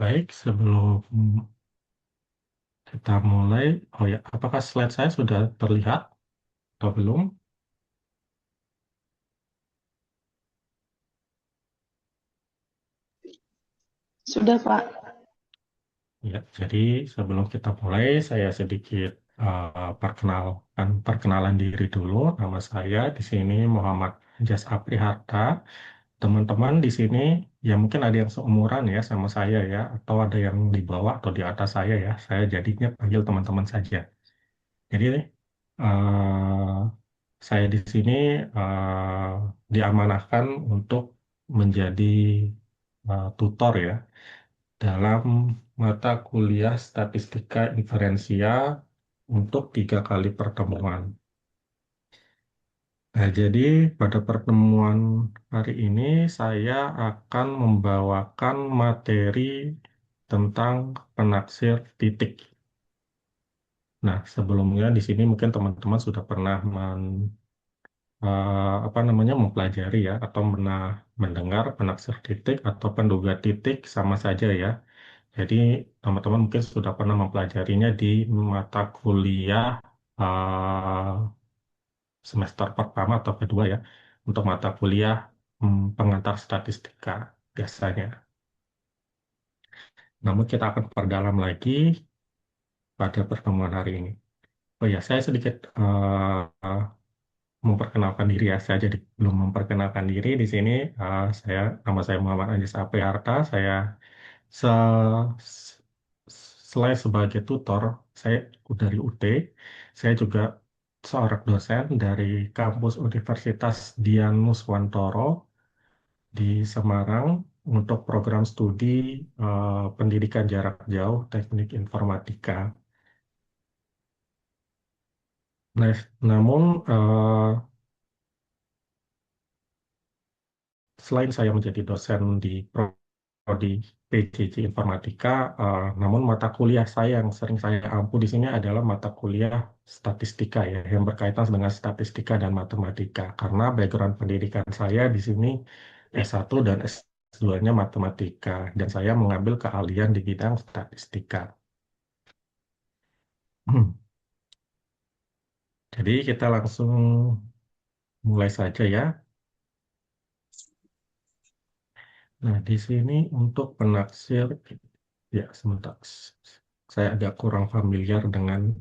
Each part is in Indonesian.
Baik, sebelum kita mulai, oh ya, apakah slide saya sudah terlihat atau belum? Sudah, Pak. Ya, jadi sebelum kita mulai, saya sedikit perkenalan diri dulu. Nama saya di sini Muhammad Jas Apriharta. Teman-teman di sini, ya mungkin ada yang seumuran ya sama saya ya, atau ada yang di bawah atau di atas saya ya. Saya jadinya panggil teman-teman saja. Jadi eh, saya di sini diamanahkan untuk menjadi tutor ya dalam mata kuliah Statistika Inferensial untuk 3 kali pertemuan. Nah, jadi pada pertemuan hari ini saya akan membawakan materi tentang penaksir titik. Nah, sebelumnya di sini mungkin teman-teman sudah pernah apa namanya mempelajari ya atau mendengar penaksir titik atau penduga titik sama saja ya. Jadi teman-teman mungkin sudah pernah mempelajarinya di mata kuliah uh, semester pertama atau kedua ya untuk mata kuliah pengantar statistika biasanya. Namun kita akan perdalam lagi pada pertemuan hari ini. Oh ya, saya sedikit memperkenalkan diri ya. Saya jadi belum memperkenalkan diri di sini. Nama saya Muhammad Anjas Apriharta. Saya se selain sebagai tutor, saya dari UT. Saya juga seorang dosen dari kampus Universitas Dian Muswantoro di Semarang untuk program studi pendidikan jarak jauh Teknik Informatika. Nah, namun selain saya menjadi dosen di prodi PJJ Informatika, namun mata kuliah saya yang sering saya ampu di sini adalah mata kuliah statistika ya, yang berkaitan dengan statistika dan matematika. Karena background pendidikan saya di sini S1 dan S2-nya matematika, dan saya mengambil keahlian di bidang statistika. Jadi kita langsung mulai saja ya. Nah, di sini untuk penaksir, ya sebentar. Saya agak kurang familiar dengan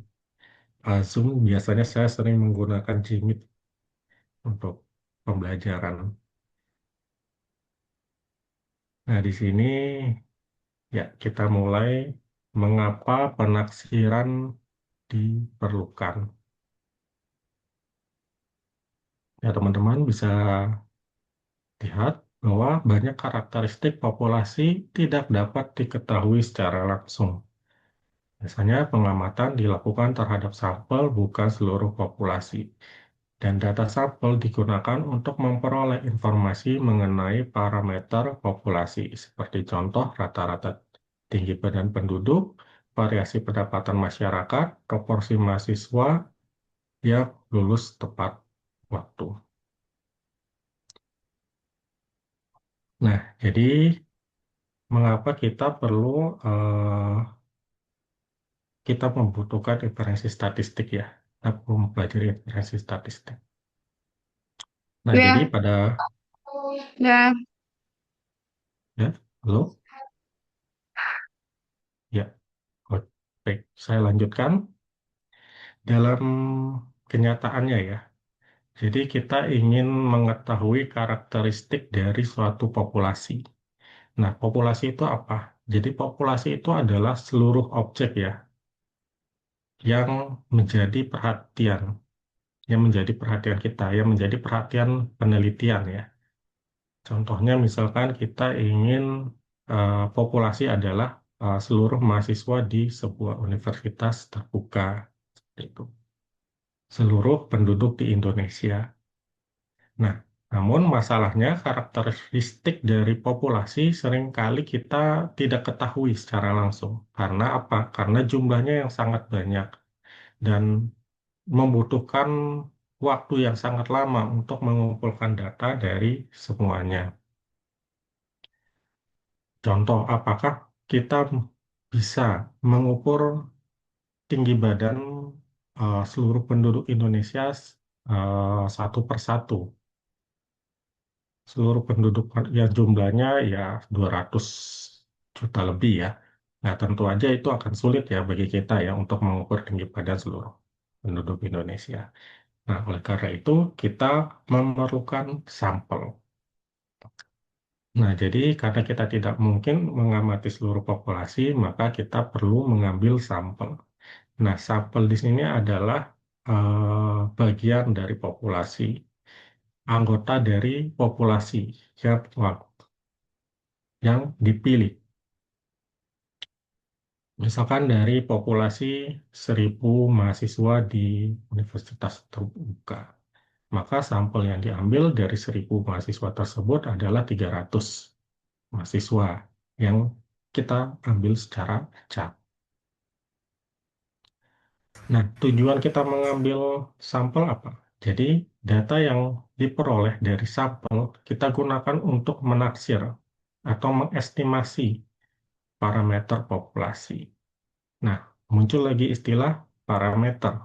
Zoom. Biasanya saya sering menggunakan Jimit untuk pembelajaran. Nah, di sini ya kita mulai mengapa penaksiran diperlukan. Ya, teman-teman bisa lihat bahwa banyak karakteristik populasi tidak dapat diketahui secara langsung. Biasanya pengamatan dilakukan terhadap sampel bukan seluruh populasi. Dan data sampel digunakan untuk memperoleh informasi mengenai parameter populasi, seperti contoh rata-rata tinggi badan penduduk, variasi pendapatan masyarakat, proporsi mahasiswa yang lulus tepat waktu. Nah, jadi mengapa kita membutuhkan inferensi statistik ya? Kita perlu mempelajari inferensi statistik. Nah, jadi Ya, ya. ya, halo, ya, oke, baik, saya lanjutkan. Dalam kenyataannya ya, jadi kita ingin mengetahui karakteristik dari suatu populasi. Nah, populasi itu apa? Jadi populasi itu adalah seluruh objek ya, yang menjadi perhatian, yang menjadi perhatian kita, yang menjadi perhatian penelitian ya. Contohnya misalkan kita ingin populasi adalah seluruh mahasiswa di sebuah universitas terbuka, seperti itu. Seluruh penduduk di Indonesia. Nah, namun masalahnya karakteristik dari populasi seringkali kita tidak ketahui secara langsung. Karena apa? Karena jumlahnya yang sangat banyak dan membutuhkan waktu yang sangat lama untuk mengumpulkan data dari semuanya. Contoh, apakah? kita bisa mengukur tinggi badan seluruh penduduk Indonesia satu persatu. Seluruh penduduk yang jumlahnya ya 200 juta lebih ya. Nah, tentu aja itu akan sulit ya bagi kita ya untuk mengukur tinggi badan seluruh penduduk Indonesia. Nah, oleh karena itu kita memerlukan sampel. Nah, jadi karena kita tidak mungkin mengamati seluruh populasi, maka kita perlu mengambil sampel. Nah, sampel di sini adalah bagian dari populasi, anggota dari populasi yang, yang dipilih. Misalkan dari populasi 1.000 mahasiswa di universitas terbuka, maka sampel yang diambil dari 1.000 mahasiswa tersebut adalah 300 mahasiswa yang kita ambil secara acak. Nah, tujuan kita mengambil sampel apa? Jadi, data yang diperoleh dari sampel kita gunakan untuk menaksir atau mengestimasi parameter populasi. Nah, muncul lagi istilah parameter.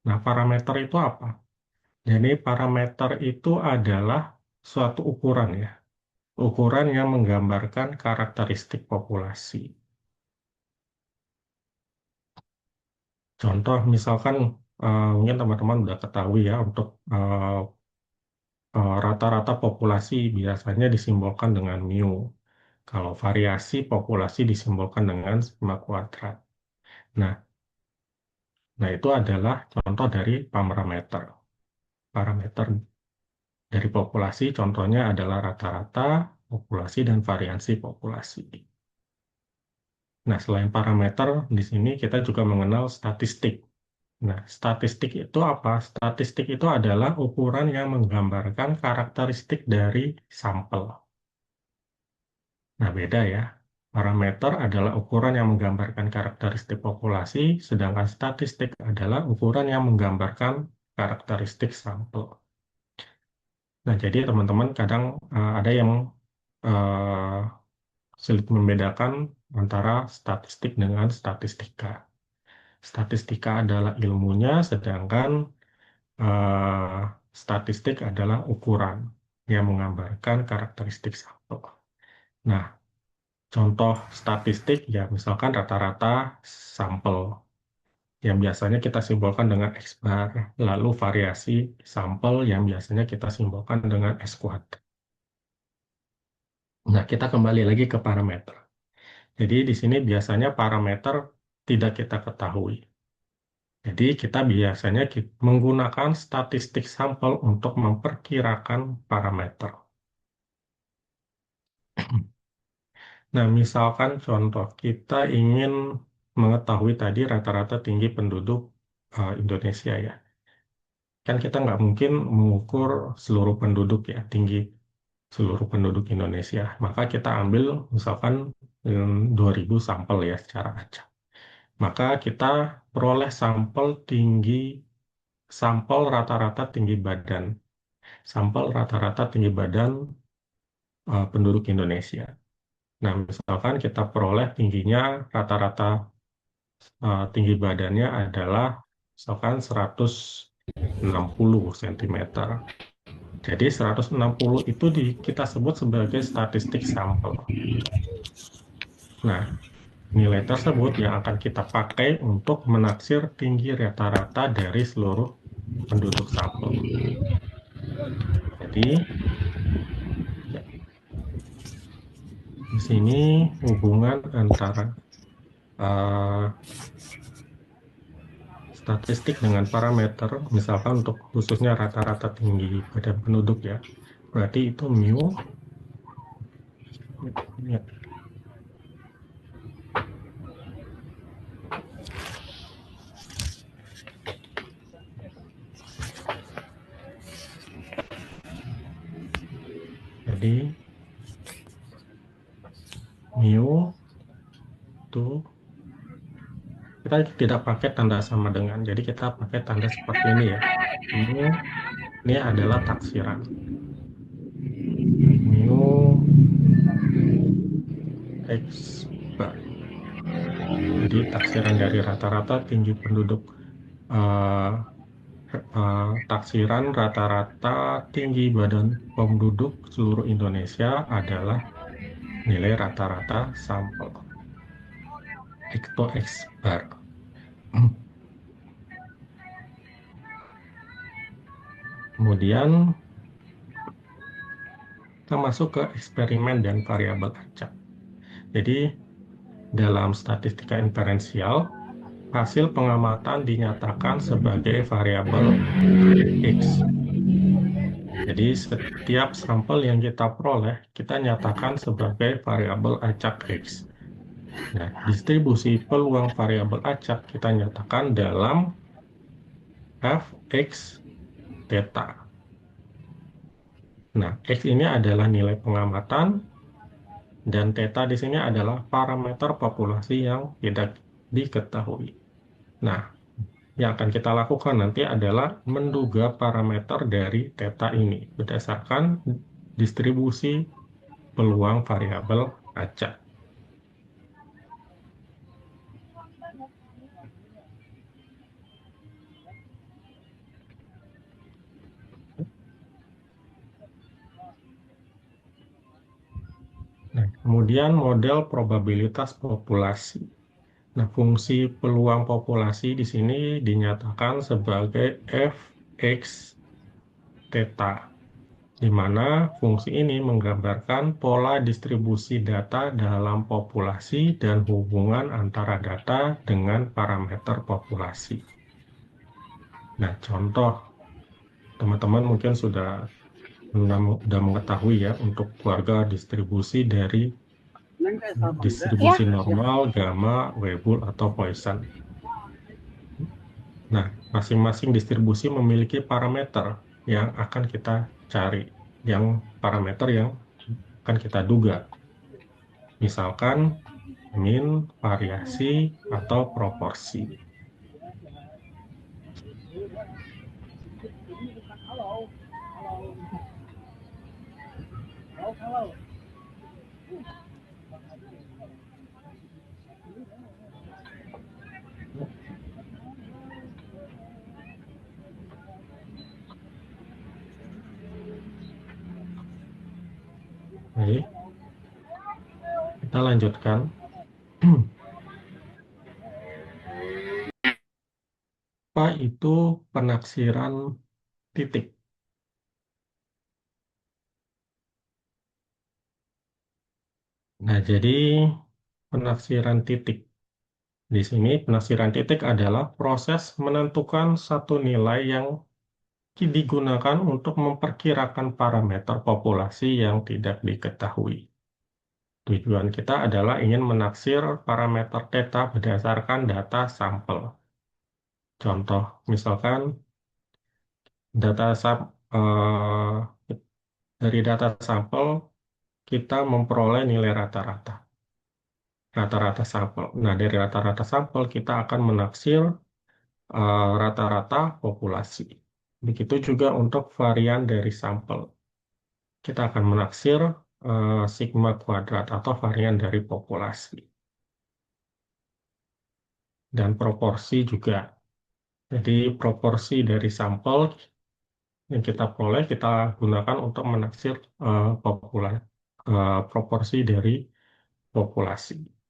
Nah, parameter itu apa? Jadi, parameter itu adalah suatu ukuran ya. Ukuran yang menggambarkan karakteristik populasi. Contoh, misalkan mungkin teman-teman udah ketahui ya, untuk rata-rata populasi biasanya disimbolkan dengan mu. Kalau variasi populasi disimbolkan dengan sigma kuadrat. Nah, nah itu adalah contoh dari parameter. Parameter dari populasi contohnya adalah rata-rata populasi dan variansi populasi. Nah, selain parameter, di sini kita juga mengenal statistik. Nah, statistik itu apa? Statistik itu adalah ukuran yang menggambarkan karakteristik dari sampel. Nah, beda ya. Parameter adalah ukuran yang menggambarkan karakteristik populasi, sedangkan statistik adalah ukuran yang menggambarkan karakteristik sampel. Nah, jadi teman-teman kadang ada yang eh, sulit membedakan antara statistik dengan statistika. Statistika adalah ilmunya, sedangkan eh, statistik adalah ukuran yang menggambarkan karakteristik sampel. Nah, contoh statistik ya misalkan rata-rata sampel yang biasanya kita simbolkan dengan X bar, lalu variasi sampel yang biasanya kita simbolkan dengan S kuadrat. Nah, kita kembali lagi ke parameter. Jadi di sini biasanya parameter tidak kita ketahui. Jadi kita biasanya menggunakan statistik sampel untuk memperkirakan parameter. Nah, misalkan contoh kita ingin mengetahui tadi rata-rata tinggi penduduk Indonesia ya. Kan kita nggak mungkin mengukur seluruh penduduk ya, tinggi seluruh penduduk Indonesia. Maka kita ambil misalkan 2.000 sampel ya secara acak. Maka kita peroleh sampel rata-rata tinggi badan. Sampel rata-rata tinggi badan penduduk Indonesia. Nah, misalkan kita peroleh tingginya rata-rata tinggi badannya adalah misalkan 160 cm. Jadi 160 itu kita sebut sebagai statistik sampel. Nah, nilai tersebut yang akan kita pakai untuk menaksir tinggi rata-rata dari seluruh penduduk sampel. Jadi, ya, di sini hubungan antara uh, statistik dengan parameter, misalkan untuk khususnya rata-rata tinggi badan penduduk ya, berarti itu mu. Ya, jadi mu itu kita tidak pakai tanda sama dengan, jadi kita pakai tanda seperti ini ya. Mu ini adalah taksiran. Mu X bar. Jadi taksiran dari rata-rata tinggi penduduk, eh, taksiran rata-rata tinggi badan penduduk seluruh Indonesia adalah nilai rata-rata sampel atau X bar. Kemudian kita masuk ke eksperimen dan variabel acak. Jadi dalam statistika inferensial, hasil pengamatan dinyatakan sebagai variabel X. Jadi setiap sampel yang kita peroleh, kita nyatakan sebagai variabel acak X. Nah, distribusi peluang variabel acak kita nyatakan dalam fx theta. Nah, X ini adalah nilai pengamatan, dan theta di sini adalah parameter populasi yang tidak diketahui. Nah, yang akan kita lakukan nanti adalah menduga parameter dari theta ini berdasarkan distribusi peluang variabel acak. Nah, kemudian model probabilitas populasi. Nah, fungsi peluang populasi di sini dinyatakan sebagai fx theta, di mana fungsi ini menggambarkan pola distribusi data dalam populasi dan hubungan antara data dengan parameter populasi. Nah, contoh, teman-teman mungkin sudah mengetahui ya untuk keluarga distribusi dari distribusi Ya, normal, gamma, Weibull, atau Poisson. Nah, masing-masing distribusi memiliki parameter yang akan kita cari, yang parameter yang akan kita duga. Misalkan min, variasi, atau proporsi. Baik, kita lanjutkan. Apa itu penaksiran titik? Nah, jadi penaksiran titik. Di sini penaksiran titik adalah proses menentukan satu nilai yang digunakan untuk memperkirakan parameter populasi yang tidak diketahui. Tujuan kita adalah ingin menaksir parameter theta berdasarkan data sampel. Contoh, misalkan data dari data sampel kita memperoleh nilai rata-rata. Rata-rata sampel. Nah, dari rata-rata sampel kita akan menaksir rata-rata populasi. Begitu juga untuk varian dari sampel. Kita akan menaksir sigma kuadrat atau varian dari populasi. Dan proporsi juga. Jadi proporsi dari sampel yang kita peroleh kita gunakan untuk menaksir proporsi dari populasi.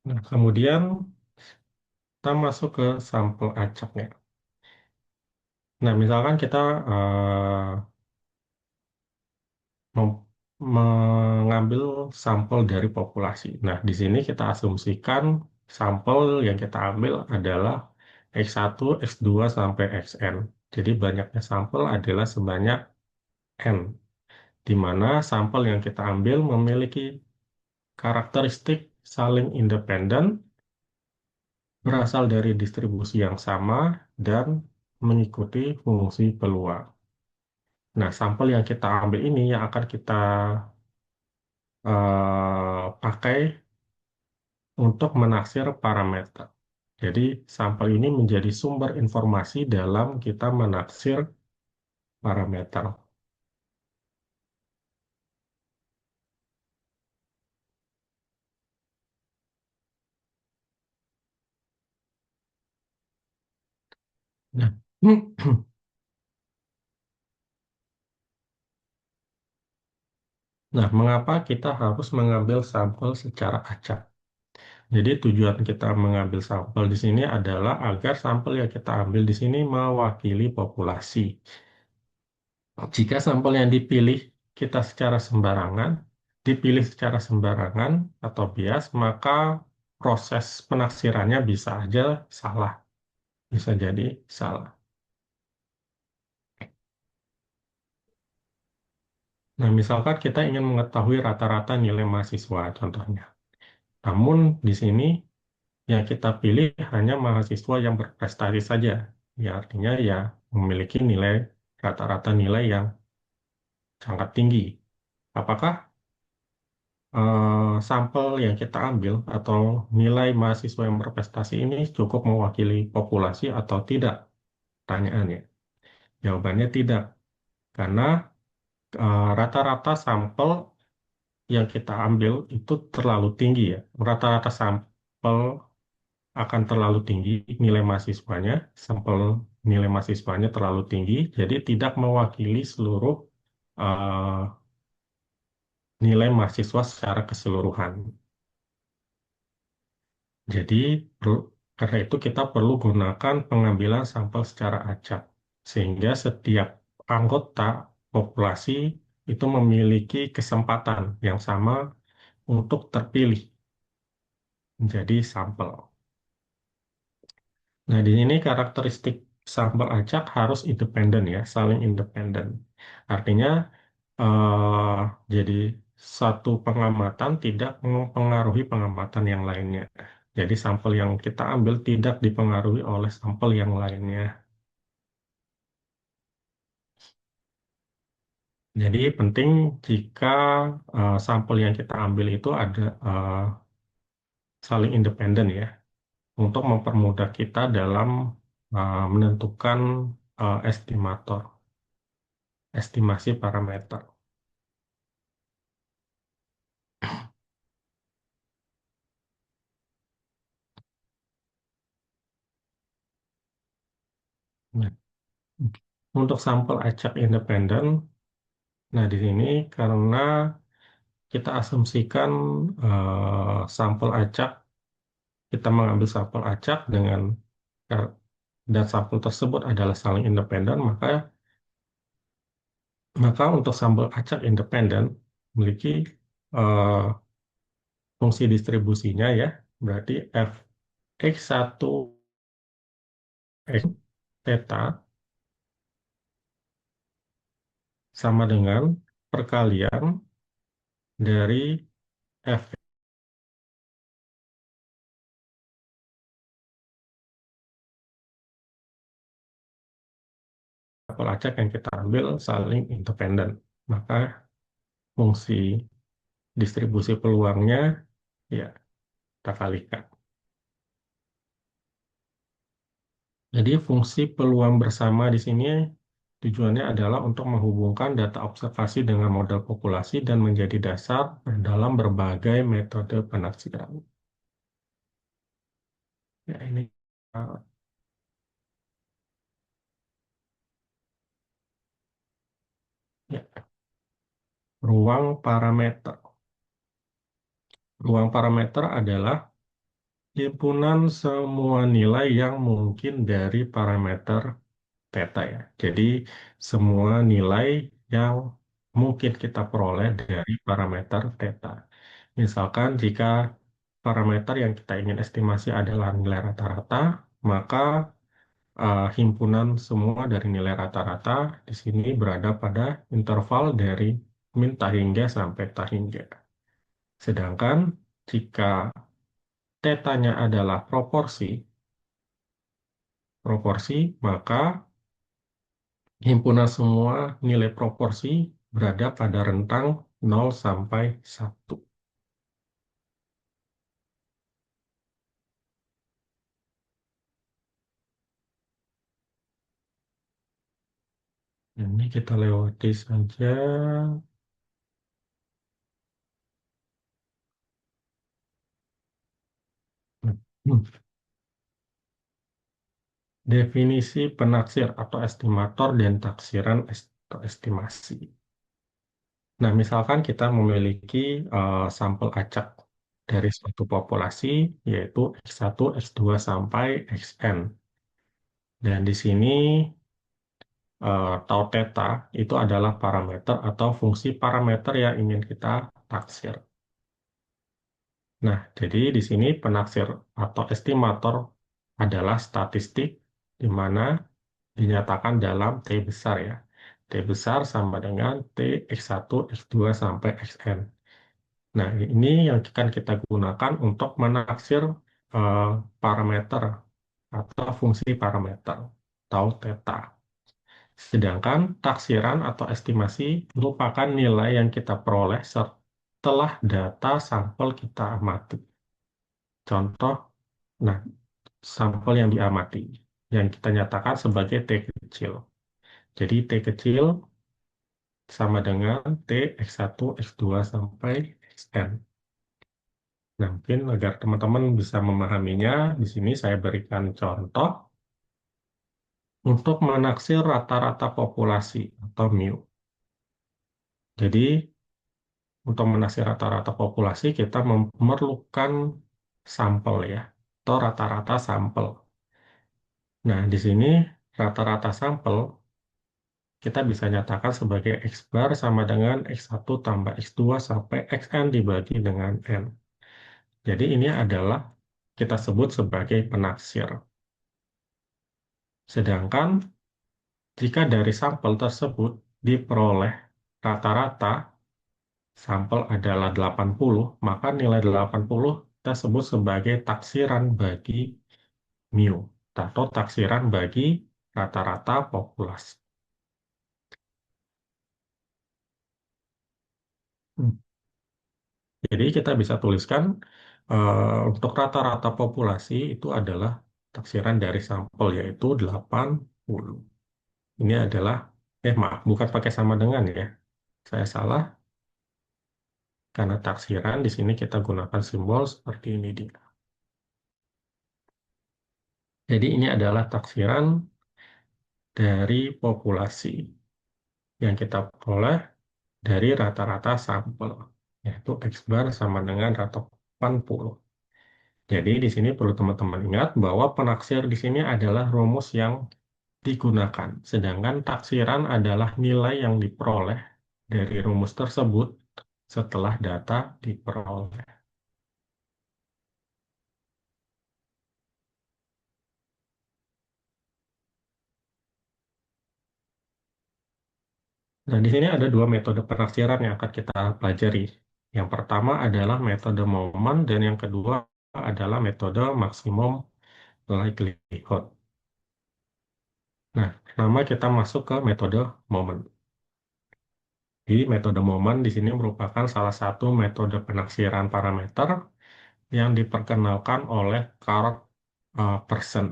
Nah, kemudian kita masuk ke sampel acaknya. Nah, misalkan kita mem- mengambil sampel dari populasi. Nah, di sini kita asumsikan sampel yang kita ambil adalah X1, X2, sampai Xn. Jadi banyaknya sampel adalah sebanyak N, di mana sampel yang kita ambil memiliki karakteristik saling independen, berasal dari distribusi yang sama, dan mengikuti fungsi peluang. Nah, sampel yang kita ambil ini yang akan kita pakai untuk menaksir parameter. Jadi, sampel ini menjadi sumber informasi dalam kita menaksir parameter. Nah, nah, mengapa kita harus mengambil sampel secara acak? Jadi tujuan kita mengambil sampel di sini adalah agar sampel yang kita ambil di sini mewakili populasi. Jika sampel yang dipilih kita secara sembarangan, dipilih secara sembarangan atau bias, maka proses penaksirannya bisa aja salah, bisa jadi salah. Nah, misalkan kita ingin mengetahui rata-rata nilai mahasiswa, contohnya. Namun di sini yang kita pilih hanya mahasiswa yang berprestasi saja. Ya, artinya ya memiliki nilai rata-rata nilai yang sangat tinggi. Apakah sampel yang kita ambil atau nilai mahasiswa yang berprestasi ini cukup mewakili populasi atau tidak? Pertanyaannya. Jawabannya tidak, karena rata-rata sampel yang kita ambil itu terlalu tinggi ya. Rata-rata sampel akan terlalu tinggi nilai mahasiswanya, sampel nilai mahasiswanya terlalu tinggi, jadi tidak mewakili seluruh eh, nilai mahasiswa secara keseluruhan. Jadi, karena itu kita perlu gunakan pengambilan sampel secara acak, sehingga setiap anggota populasi itu memiliki kesempatan yang sama untuk terpilih menjadi sampel. Nah, di sini karakteristik sampel acak harus independen ya, saling independen. Artinya, eh, jadi satu pengamatan tidak mempengaruhi pengamatan yang lainnya. Jadi sampel yang kita ambil tidak dipengaruhi oleh sampel yang lainnya. Jadi penting jika sampel yang kita ambil itu ada saling independen ya, untuk mempermudah kita dalam menentukan estimator, estimasi parameter. Nah, untuk sampel acak independen, nah di sini karena kita asumsikan sampel acak, kita mengambil sampel acak dengan eh, dan sampel tersebut adalah saling independen, maka untuk sampel acak independen memiliki eh, fungsi distribusinya ya, berarti fx1 x theta sama dengan perkalian dari f sampel acak yang kita ambil saling independen. Maka fungsi distribusi peluangnya ya kita kalikan. Jadi fungsi peluang bersama di sini tujuannya adalah untuk menghubungkan data observasi dengan model populasi dan menjadi dasar dalam berbagai metode penaksiran. Ya, ini uh, ya, ruang parameter. Ruang parameter adalah himpunan semua nilai yang mungkin dari parameter theta ya. Jadi semua nilai yang mungkin kita peroleh dari parameter theta. Misalkan jika parameter yang kita ingin estimasi adalah nilai rata-rata, maka himpunan semua dari nilai rata-rata di sini berada pada interval dari min tahingga sampai tahingga. Sedangkan jika tetanya adalah proporsi, maka himpunan semua nilai proporsi berada pada rentang 0 sampai 1. Ini kita lewati saja. Hmm. Definisi penaksir atau estimator dan taksiran atau estimasi. Nah, misalkan kita memiliki sampel acak dari suatu populasi, yaitu X1, X2, sampai Xn. Dan di sini tau theta itu adalah parameter atau fungsi parameter yang ingin kita taksir. Nah, jadi di sini penaksir atau estimator adalah statistik di mana dinyatakan dalam T besar ya. T besar sama dengan T X1, X2, sampai Xn. Nah, ini yang akan kita gunakan untuk menaksir eh, parameter atau fungsi parameter tau theta. Sedangkan taksiran atau estimasi merupakan nilai yang kita peroleh setelah data sampel kita amati. Contoh, nah, sampel yang diamati, yang kita nyatakan sebagai T kecil. Jadi T kecil sama dengan T X1, X2, sampai Xn. Nah, mungkin agar teman-teman bisa memahaminya, di sini saya berikan contoh untuk menaksir rata-rata populasi atau mu. Jadi, untuk menaksir rata-rata populasi, kita memerlukan sampel ya, atau rata-rata sampel. Nah, di sini rata-rata sampel kita bisa nyatakan sebagai X bar sama dengan X1 tambah X2 sampai Xn dibagi dengan N. Jadi ini adalah kita sebut sebagai penaksir. Sedangkan jika dari sampel tersebut diperoleh rata-rata sampel adalah 80, maka nilai 80 kita sebut sebagai taksiran bagi mu atau taksiran bagi rata-rata populasi. Hmm. Jadi kita bisa tuliskan untuk rata-rata populasi itu adalah taksiran dari sampel yaitu 80. Ini adalah, maaf, bukan pakai sama dengan ya. Saya salah, karena taksiran di sini kita gunakan simbol seperti ini dia. Jadi ini adalah taksiran dari populasi yang kita peroleh dari rata-rata sampel, yaitu X bar sama dengan rata 80. Jadi di sini perlu teman-teman ingat bahwa penaksir di sini adalah rumus yang digunakan, sedangkan taksiran adalah nilai yang diperoleh dari rumus tersebut setelah data diperoleh. Nah, di sini ada dua metode penaksiran yang akan kita pelajari. Yang pertama adalah metode Bowman dan yang kedua adalah metode maksimum likelihood. Nah, pertama kita masuk ke metode Bowman. Jadi, metode Bowman di sini merupakan salah satu metode penaksiran parameter yang diperkenalkan oleh Karl Persson.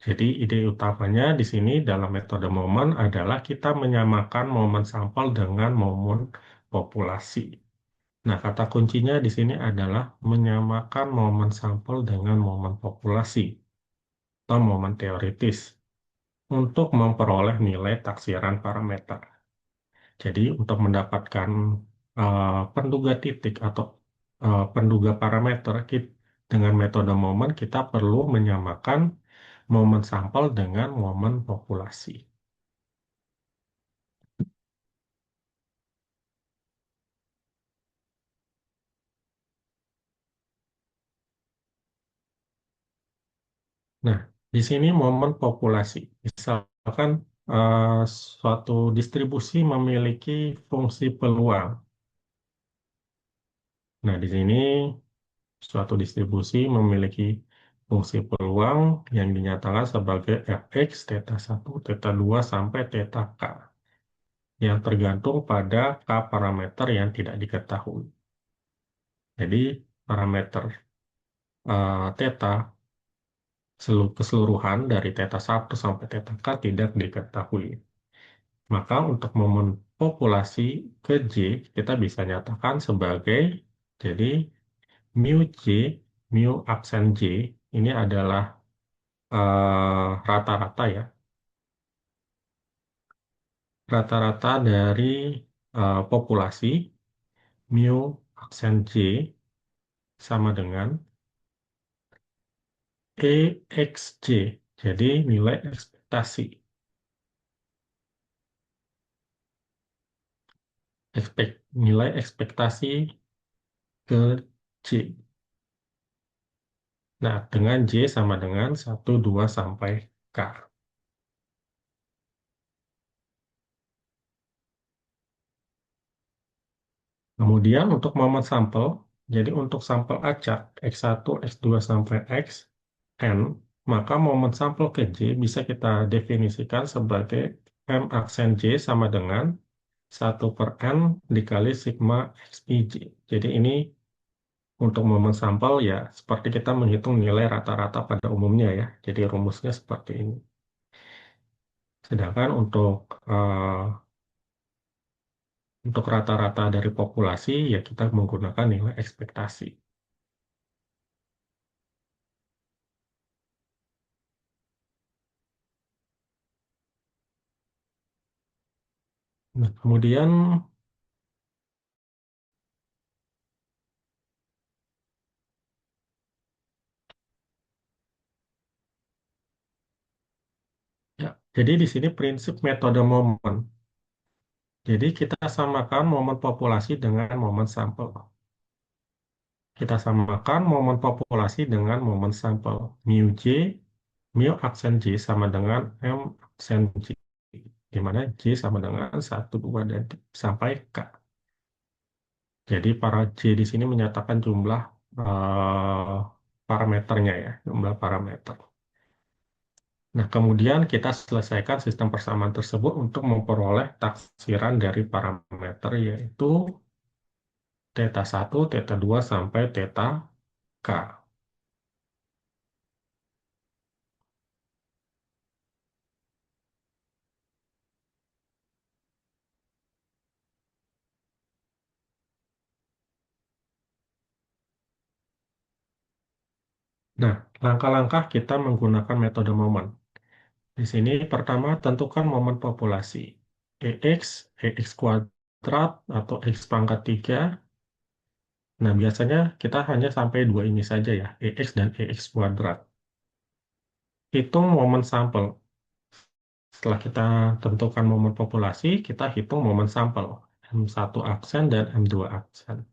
Jadi, ide utamanya di sini dalam metode Bowman adalah kita menyamakan momen sampel dengan momen populasi. Nah, kata kuncinya di sini adalah menyamakan momen sampel dengan momen populasi atau momen teoritis untuk memperoleh nilai taksiran parameter. Jadi, untuk mendapatkan penduga titik atau penduga parameter dengan metode momen, kita perlu menyamakan momen sampel dengan momen populasi. Nah, di sini momen populasi. Misalkan suatu distribusi memiliki fungsi peluang. Nah, di sini suatu distribusi memiliki fungsi peluang yang dinyatakan sebagai fx, theta 1, theta 2, sampai theta k. yang tergantung pada K parameter yang tidak diketahui. Jadi parameter theta keseluruhan dari theta 1 sampai theta K tidak diketahui. Maka untuk momen populasi ke J, kita bisa nyatakan sebagai, jadi mu J, mu aksen J, ini adalah rata-rata ya, rata-rata dari populasi, mu aksen J sama dengan EXJ, jadi nilai ekspektasi. Nilai ekspektasi ke J. Nah, dengan J sama dengan 1, 2 sampai K. Kemudian untuk momen sampel, jadi untuk sampel acak X1, X2 sampai Xn, maka momen sampel ke J bisa kita definisikan sebagai M aksen J sama dengan 1/N dikali sigma XIJ. Jadi ini untuk momen sampel ya seperti kita menghitung nilai rata-rata pada umumnya ya. Jadi rumusnya seperti ini. Sedangkan untuk rata-rata dari populasi ya kita menggunakan nilai ekspektasi. Nah, kemudian ya, jadi di sini prinsip metode momen. Jadi kita samakan momen populasi dengan momen sampel. Kita samakan momen populasi dengan momen sampel. Mu J, mu aksen J sama dengan M aksen J. Di mana J sama dengan 1, 2, dan sampai K. Jadi para J di sini menyatakan jumlah parameternya ya, jumlah parameter. Nah, kemudian kita selesaikan sistem persamaan tersebut untuk memperoleh taksiran dari parameter yaitu theta 1, theta 2 sampai theta K. Nah, langkah-langkah kita menggunakan metode momen. Di sini pertama tentukan momen populasi. EX, EX kuadrat, atau X pangkat 3. Nah, biasanya kita hanya sampai dua ini saja ya, EX dan EX kuadrat. Hitung momen sampel. Setelah kita tentukan momen populasi, kita hitung momen sampel. M1 aksen dan M2 aksen.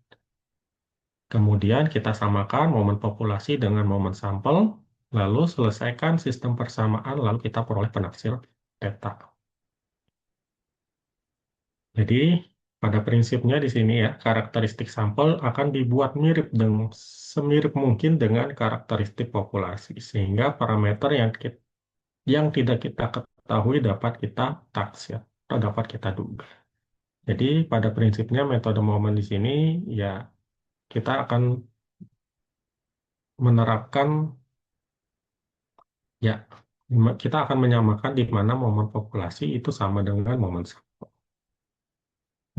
Kemudian kita samakan momen populasi dengan momen sampel, lalu selesaikan sistem persamaan, lalu kita peroleh penaksir theta. Jadi, pada prinsipnya di sini ya, karakteristik sampel akan dibuat mirip dengan semirip mungkin dengan karakteristik populasi, sehingga parameter yang tidak kita ketahui dapat kita taksir atau dapat kita duga. Jadi, pada prinsipnya metode momen di sini ya kita akan menerapkan ya kita akan menyamakan di mana momen populasi itu sama dengan momen sampel.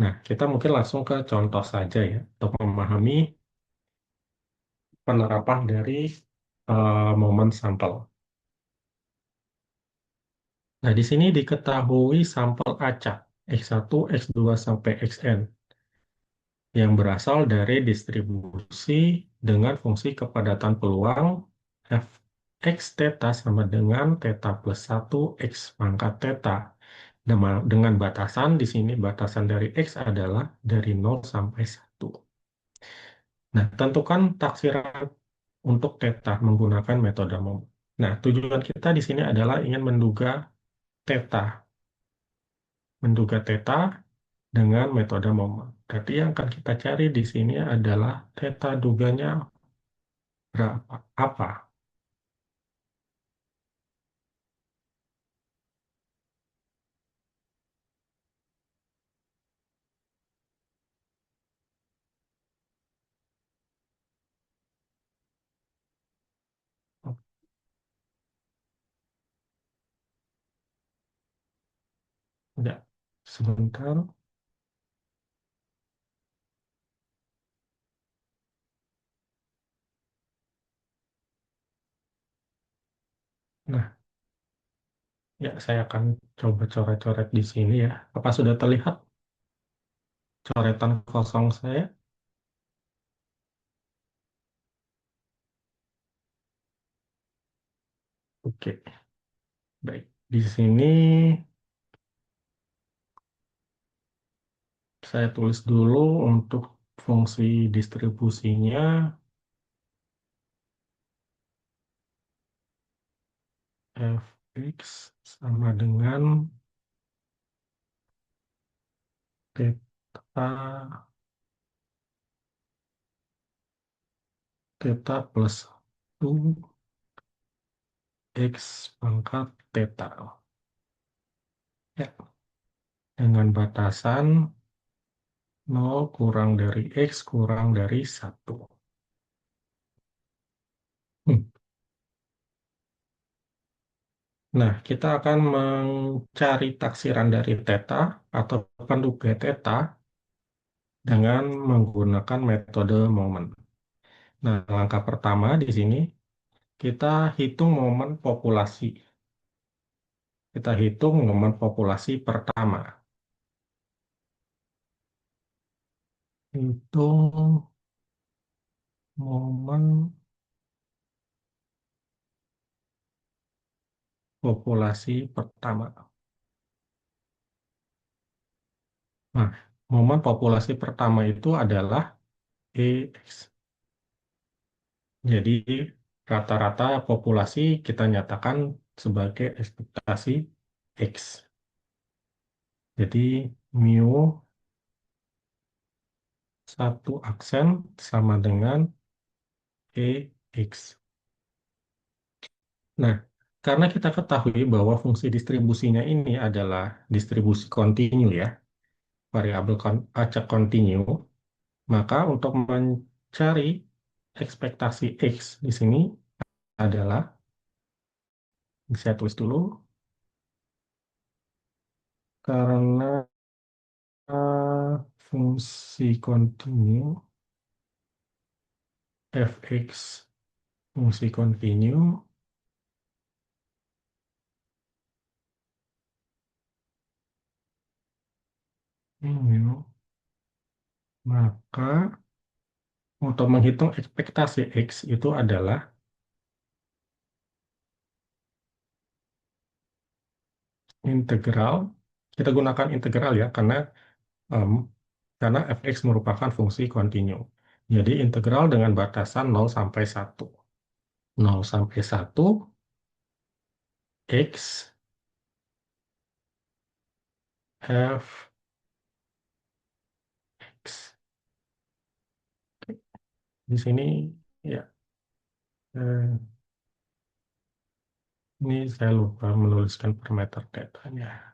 Nah, kita mungkin langsung ke contoh saja ya untuk memahami penerapan dari momen sampel. Nah, di sini diketahui sampel acak X1, X2 sampai Xn yang berasal dari distribusi dengan fungsi kepadatan peluang f x theta sama dengan theta plus 1 x pangkat theta. Dengan batasan di sini batasan dari x adalah dari 0 sampai 1. Nah, tentukan taksiran untuk theta menggunakan metode Moore. Nah, tujuan kita di sini adalah ingin theta, menduga theta dengan metode Moore. Berarti yang akan kita cari di sini adalah theta duganya berapa? Apa? Ya, sebentar. Nah, ya saya akan coba coret-coret di sini ya. Apa sudah terlihat coretan kosong saya? Oke, baik. Di sini saya tulis dulu untuk fungsi distribusinya fx sama dengan theta theta plus 2 x pangkat theta. Ya, dengan batasan 0 kurang dari x kurang dari 1. Nah, kita akan mencari taksiran dari theta atau penduga theta dengan menggunakan metode momen. Nah, langkah pertama di sini kita hitung momen populasi. Kita hitung momen populasi pertama. Hitung momen populasi pertama. Nah, momen populasi pertama itu adalah EX. Jadi, rata-rata populasi kita nyatakan sebagai ekspektasi X. Jadi, mu satu aksen sama dengan EX. Nah, karena kita ketahui bahwa fungsi distribusinya ini adalah distribusi kontinu ya, variabel acak kontinu, maka untuk mencari ekspektasi X di sini adalah, saya tulis dulu, karena fungsi kontinu fx fungsi kontinu ini, maka untuk menghitung ekspektasi X itu adalah integral, kita gunakan integral ya, em, karena fx merupakan fungsi kontinu. Jadi integral dengan batasan 0 sampai 1. 0 sampai 1, X, f, X. Di sini ya, eh, ini saya lupa menuliskan parameter datanya.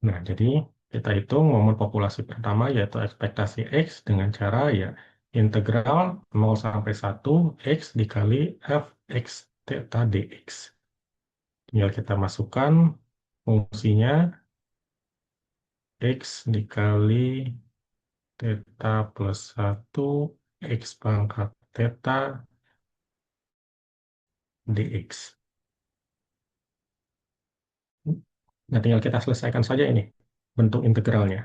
Nah, jadi kita hitung momen populasi pertama yaitu ekspektasi X dengan cara ya integral 0 sampai 1 X dikali fx theta dx. Tinggal kita masukkan fungsinya X dikali theta plus 1 X pangkat theta dx. Nah, tinggal kita selesaikan saja ini bentuk integralnya.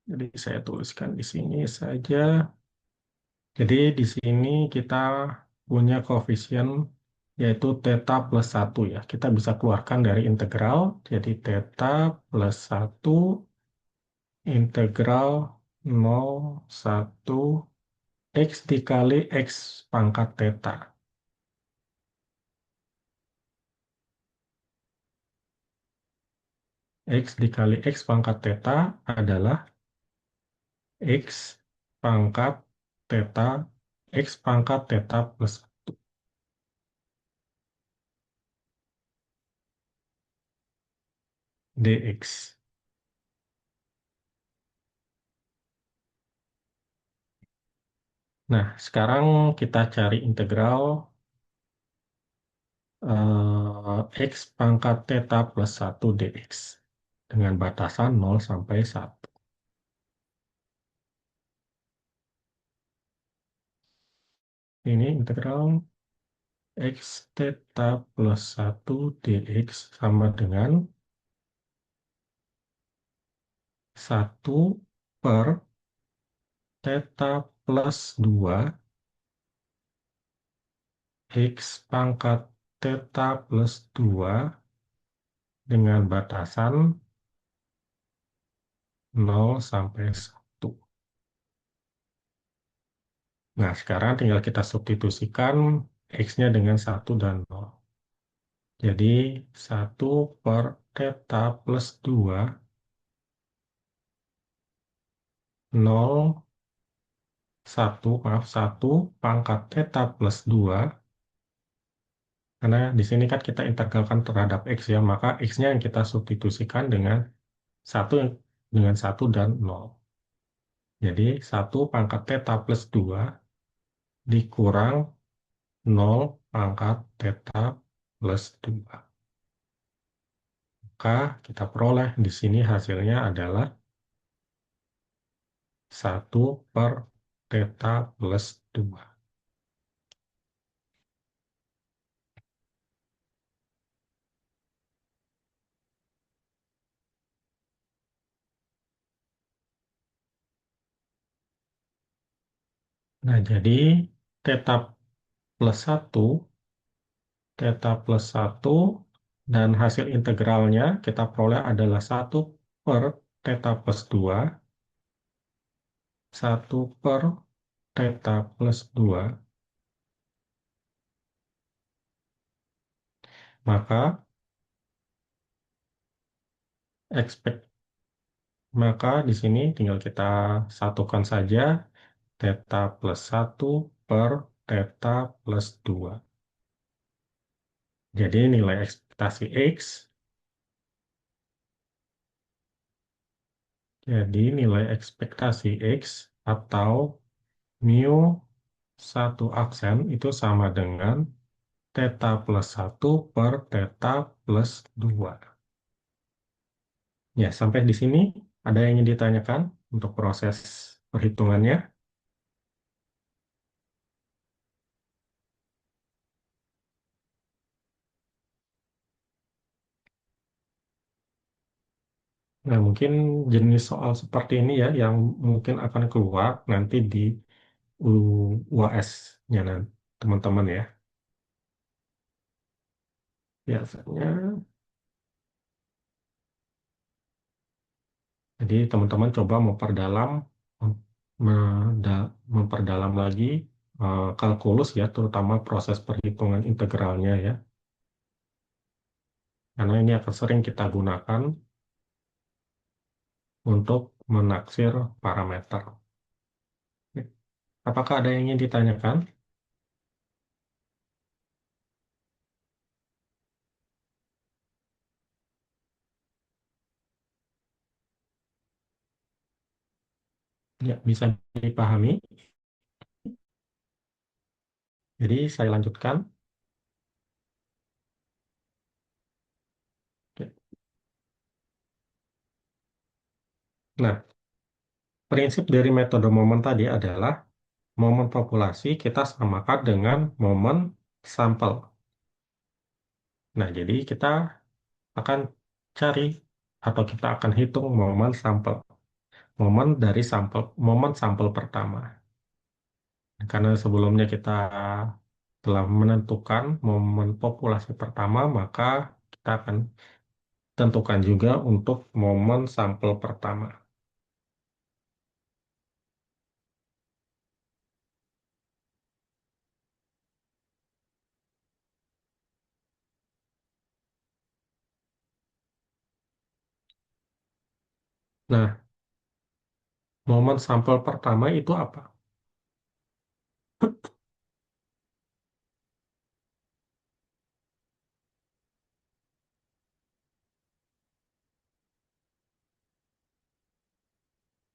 Jadi saya tuliskan di sini saja. Jadi di sini kita punya koefisien yaitu theta plus 1 ya. Kita bisa keluarkan dari integral. Jadi theta plus 1 integral 0, 1 X dikali X pangkat theta. X dikali X pangkat theta adalah X pangkat theta, X pangkat theta plus 1. dx. Nah, sekarang kita cari integral x pangkat theta plus 1 dx dengan batasan 0 sampai 1. Ini integral x theta plus 1 dx sama dengan 1 per theta plus 2 x pangkat theta plus 2 dengan batasan 0 sampai 1. Nah, sekarang tinggal kita substitusikan x-nya dengan 1 dan 0. Jadi 1 per theta plus 2, 0, 1, maaf, 1 pangkat theta plus 2, karena di sini kan kita integralkan terhadap x ya, maka x-nya yang kita substitusikan dengan 1 dengan 1 dan 0. Jadi 1 pangkat theta plus 2 dikurang 0 pangkat theta plus 2. Maka kita peroleh di sini hasilnya adalah 1 per theta plus 2. Nah, jadi theta plus 1, theta plus 1, dan hasil integralnya kita peroleh adalah 1 per theta plus 2, 1 per theta plus 2, maka expect maka di sini tinggal kita satukan saja theta plus 1 per theta plus 2. Jadi nilai ekspektasi X, jadi nilai ekspektasi X atau mu satu aksen itu sama dengan theta plus 1 per theta plus 2. Ya, sampai di sini ada yang ingin ditanyakan untuk proses perhitungannya. Nah, mungkin jenis soal seperti ini ya yang mungkin akan keluar nanti di UAS-nya nanti, teman-teman ya. Biasanya, jadi teman-teman coba memperdalam lagi kalkulus ya, terutama proses perhitungan integralnya ya. Karena ini akan sering kita gunakan untuk menaksir parameter. Apakah ada yang ingin ditanyakan? Ya, bisa dipahami. Jadi saya lanjutkan. Oke. Nah, prinsip dari metode momen tadi adalah momen populasi kita samakan dengan momen sampel. Nah, jadi kita akan cari atau kita akan hitung momen sampel. Momen sampel pertama. Karena sebelumnya kita telah menentukan momen populasi pertama, maka kita akan tentukan juga untuk momen sampel pertama. Nah, momen sampel pertama itu apa?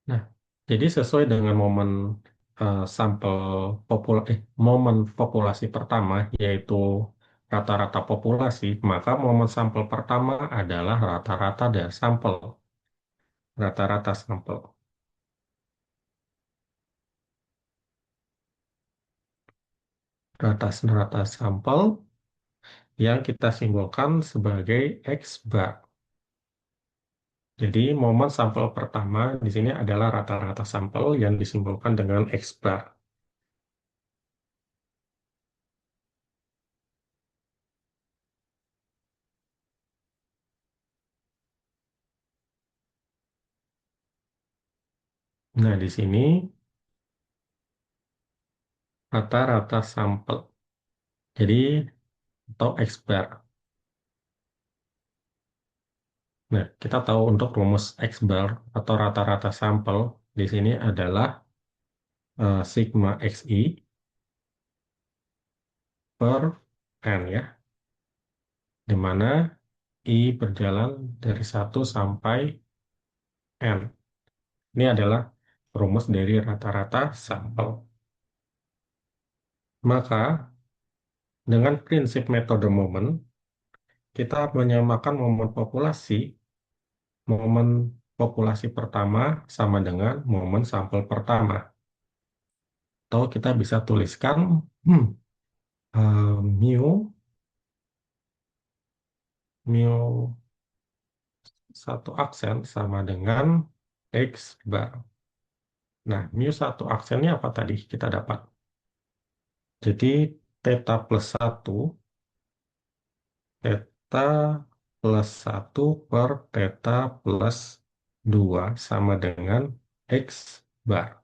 Nah, jadi sesuai dengan sampel momen populasi pertama, yaitu rata-rata populasi, maka momen sampel pertama adalah rata-rata dari sampel, rata-rata sampel. Rata-rata sampel yang kita simbolkan sebagai X bar. Jadi momen sampel pertama di sini adalah rata-rata sampel yang disimbolkan dengan X bar. Nah, di sini rata-rata sampel. Jadi atau X bar. Nah, kita tahu untuk rumus X bar atau rata-rata sampel di sini adalah sigma XI per N ya, di mana I berjalan dari 1 sampai N. Ini adalah rumus dari rata-rata sampel. Maka, dengan prinsip metode momen, kita menyamakan momen populasi pertama sama dengan momen sampel pertama. Atau kita bisa tuliskan hmm, mu, mu satu aksen sama dengan X bar. Nah, mu satu aksennya apa tadi kita dapat? Jadi, theta plus satu, theta plus satu per theta plus 2 sama dengan X bar.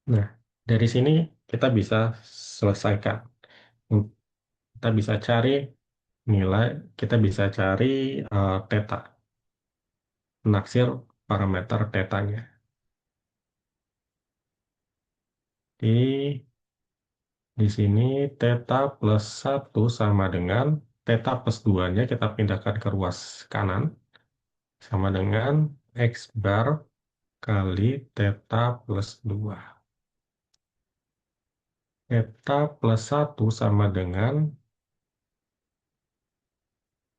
Nah, dari sini kita bisa selesaikan. Kita bisa cari nilai, kita bisa cari theta, naksir parameter tetanya. Di sini theta plus satu sama dengan theta plus 2-nya kita pindahkan ke ruas kanan, sama dengan X bar kali theta plus 2. Theta plus satu sama dengan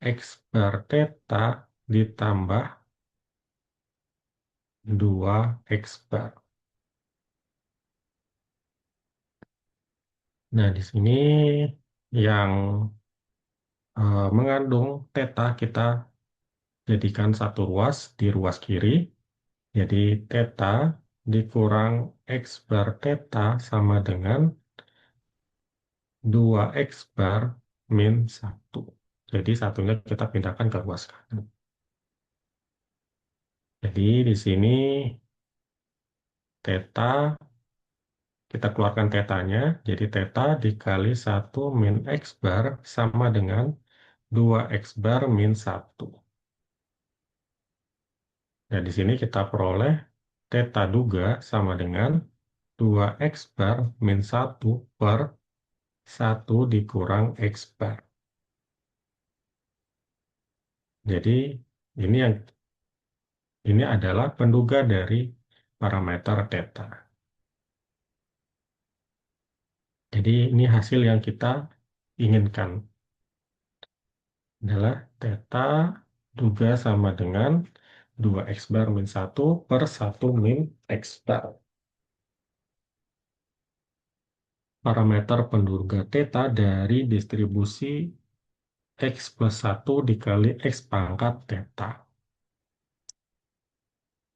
X bar theta ditambah 2 X bar. Nah, di sini yang mengandung theta kita jadikan satu ruas di ruas kiri. Jadi theta dikurang X bar theta sama dengan 2 X bar min 1. Jadi satunya kita pindahkan ke ruas kanan. Jadi di sini theta, kita keluarkan tetanya. Jadi theta dikali 1 min X bar sama dengan 2 X bar min 1. Nah, di sini kita peroleh theta duga sama dengan 2 X bar min 1 per 1 dikurang X bar. Jadi ini yang ini adalah penduga dari parameter theta. Jadi ini hasil yang kita inginkan adalah theta duga sama dengan 2 X bar min 1 per 1 min X bar. Parameter penduga theta dari distribusi X plus 1 dikali X pangkat theta.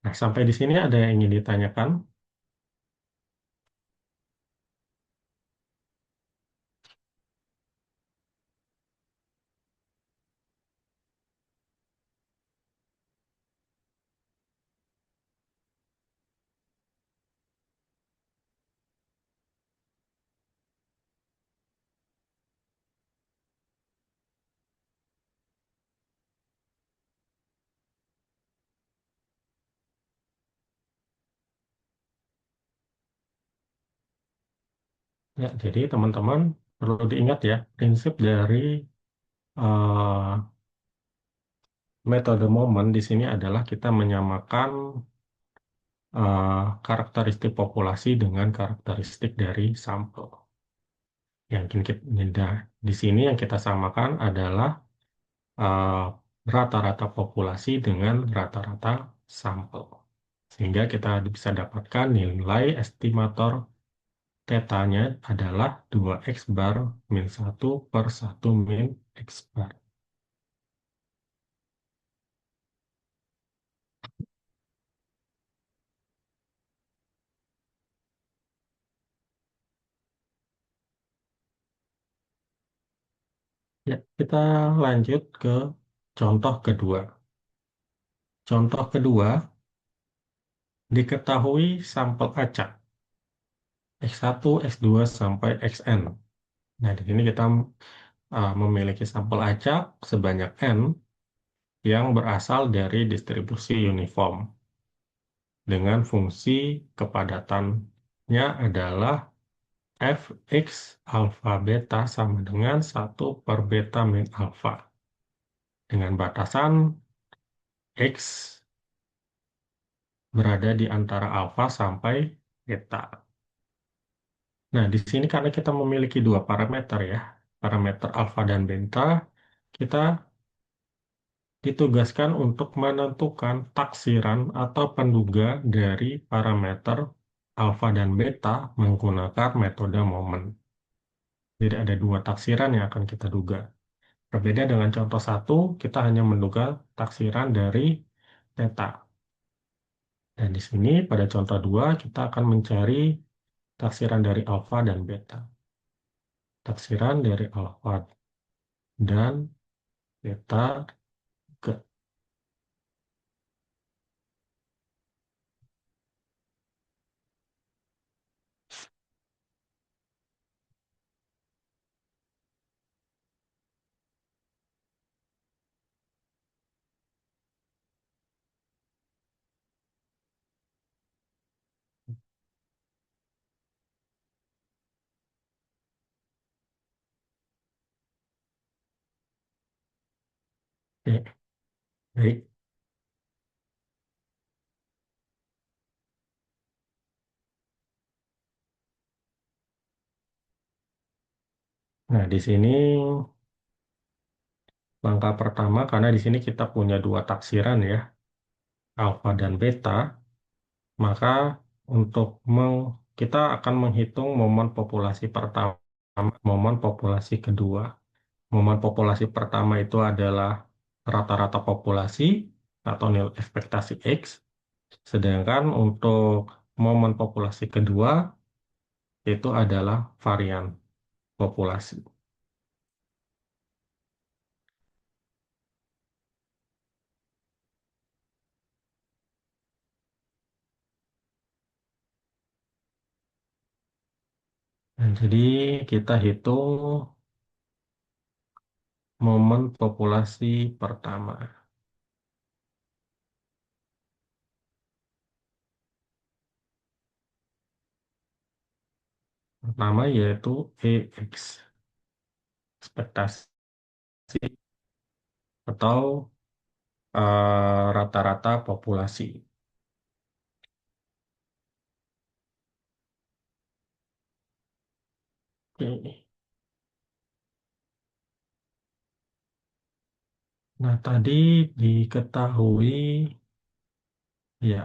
Nah, sampai di sini ada yang ingin ditanyakan? Ya, jadi teman-teman perlu diingat ya, prinsip dari eh, metode momen di sini adalah kita menyamakan karakteristik populasi dengan karakteristik dari sampel. Yang di sini yang kita samakan adalah eh, rata-rata populasi dengan rata-rata sampel. Sehingga kita bisa dapatkan nilai estimator tetanya adalah 2x bar min 1 per 1 min x bar. Ya, kita lanjut ke contoh kedua. Contoh kedua, diketahui sampel acak X1, X2, sampai Xn. Nah, di sini kita memiliki sampel acak sebanyak N yang berasal dari distribusi uniform dengan fungsi kepadatannya adalah Fx alfa beta sama dengan 1 per beta min alfa dengan batasan X berada di antara alfa sampai beta. Nah, di sini karena kita memiliki dua parameter ya, parameter alfa dan beta, kita ditugaskan untuk menentukan taksiran atau penduga dari parameter alfa dan beta menggunakan metode momen. Jadi ada dua taksiran yang akan kita duga. Berbeda dengan contoh satu, kita hanya menduga taksiran dari beta. Dan di sini pada contoh dua, kita akan mencari taksiran dari alfa dan beta. Taksiran dari alfa dan beta ke. Oke, baik. Nah, di sini langkah pertama, karena di sini kita punya dua taksiran ya, alfa dan beta, maka untuk kita akan menghitung momen populasi pertama, momen populasi kedua. Momen populasi pertama itu adalah rata-rata populasi atau nilai ekspektasi X, sedangkan untuk momen populasi kedua itu adalah varian populasi. Nah, jadi kita hitung momen populasi pertama. Pertama yaitu EX, ekspektasi atau rata-rata populasi. Oke. Nah, tadi diketahui ya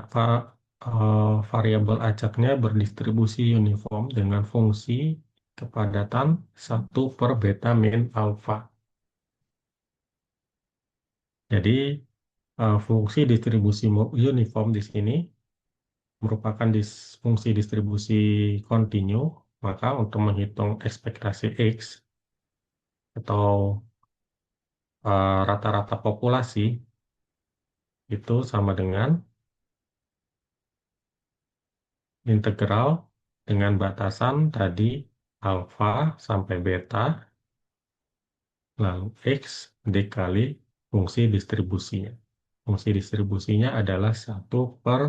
variabel acaknya berdistribusi uniform dengan fungsi kepadatan 1 per beta min alfa. Jadi fungsi distribusi uniform di sini merupakan fungsi distribusi kontinu, maka untuk menghitung ekspektasi X atau rata-rata populasi itu sama dengan integral dengan batasan tadi alfa sampai beta, lalu X dikali fungsi distribusinya. Fungsi distribusinya adalah 1 per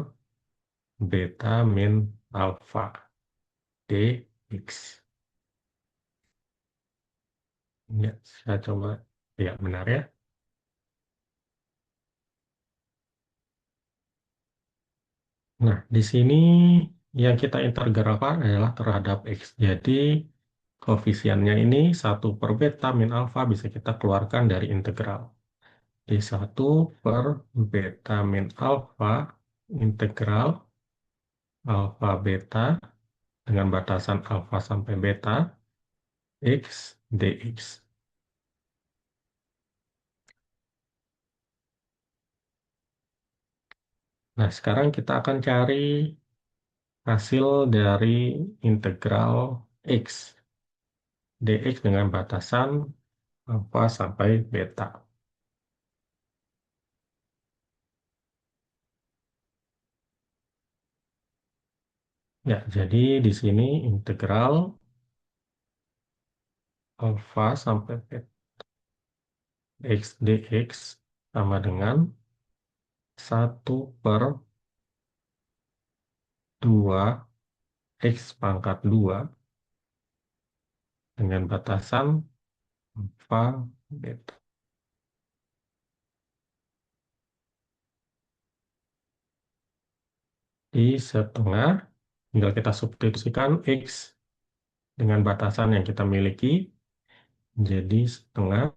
beta min alfa dx. Ya, saya coba. Ya, benar ya. Nah, di sini yang kita integralkan adalah terhadap X. Jadi, koefisiennya ini 1/beta min alfa bisa kita keluarkan dari integral. Di 1/beta min alfa integral alfa beta dengan batasan alfa sampai beta X dx. Nah, sekarang kita akan cari hasil dari integral X dx dengan batasan alfa sampai beta. Ya, jadi di sini integral alfa sampai beta x dx sama dengan 1/2 x pangkat 2 dengan batasan alfa beta. Di setengah, tinggal kita substitusikan x dengan batasan yang kita miliki, jadi setengah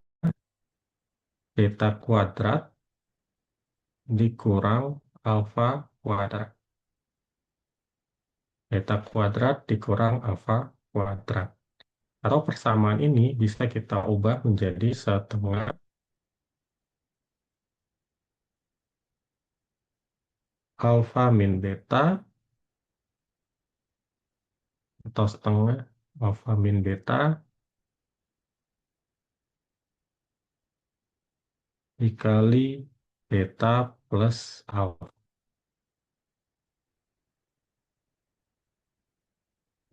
beta kuadrat dikurang alfa kuadrat. Beta kuadrat dikurang alfa kuadrat. Atau persamaan ini bisa kita ubah menjadi setengah alfa min beta atau setengah alfa min beta dikali beta plus alfa.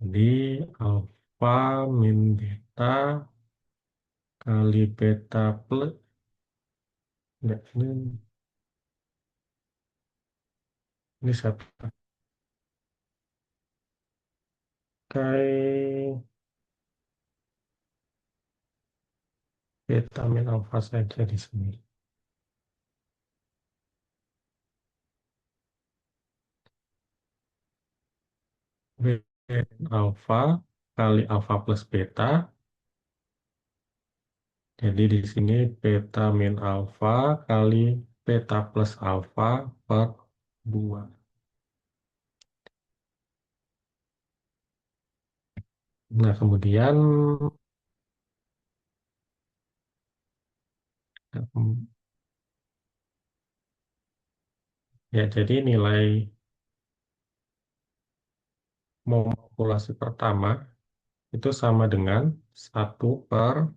Jadi alfa min beta kali beta plus, enggak, ini saya pakai beta min alfa saja di sini. Beta alfa kali alfa plus beta. Jadi di sini beta min alfa kali beta plus alfa per 2. Nah, kemudian ya jadi nilai momok populasi pertama itu sama dengan 1 per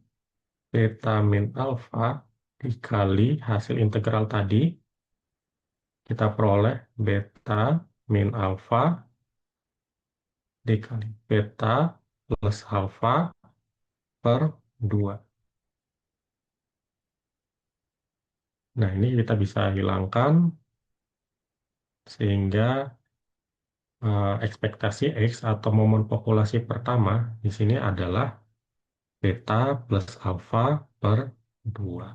beta min alfa dikali hasil integral tadi, kita peroleh beta min alfa dikali beta plus alfa per 2. Nah, ini kita bisa hilangkan sehingga ekspektasi X atau momen populasi pertama di sini adalah beta plus alfa per 2.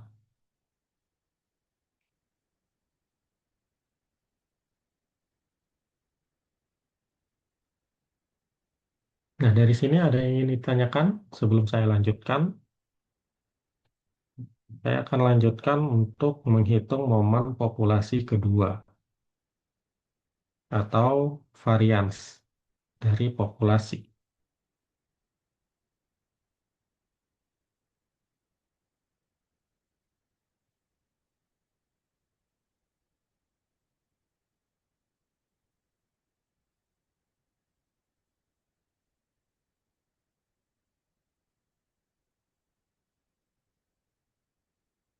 Nah, dari sini ada yang ingin ditanyakan sebelum saya lanjutkan. Saya akan lanjutkan untuk menghitung momen populasi kedua atau varians dari populasi.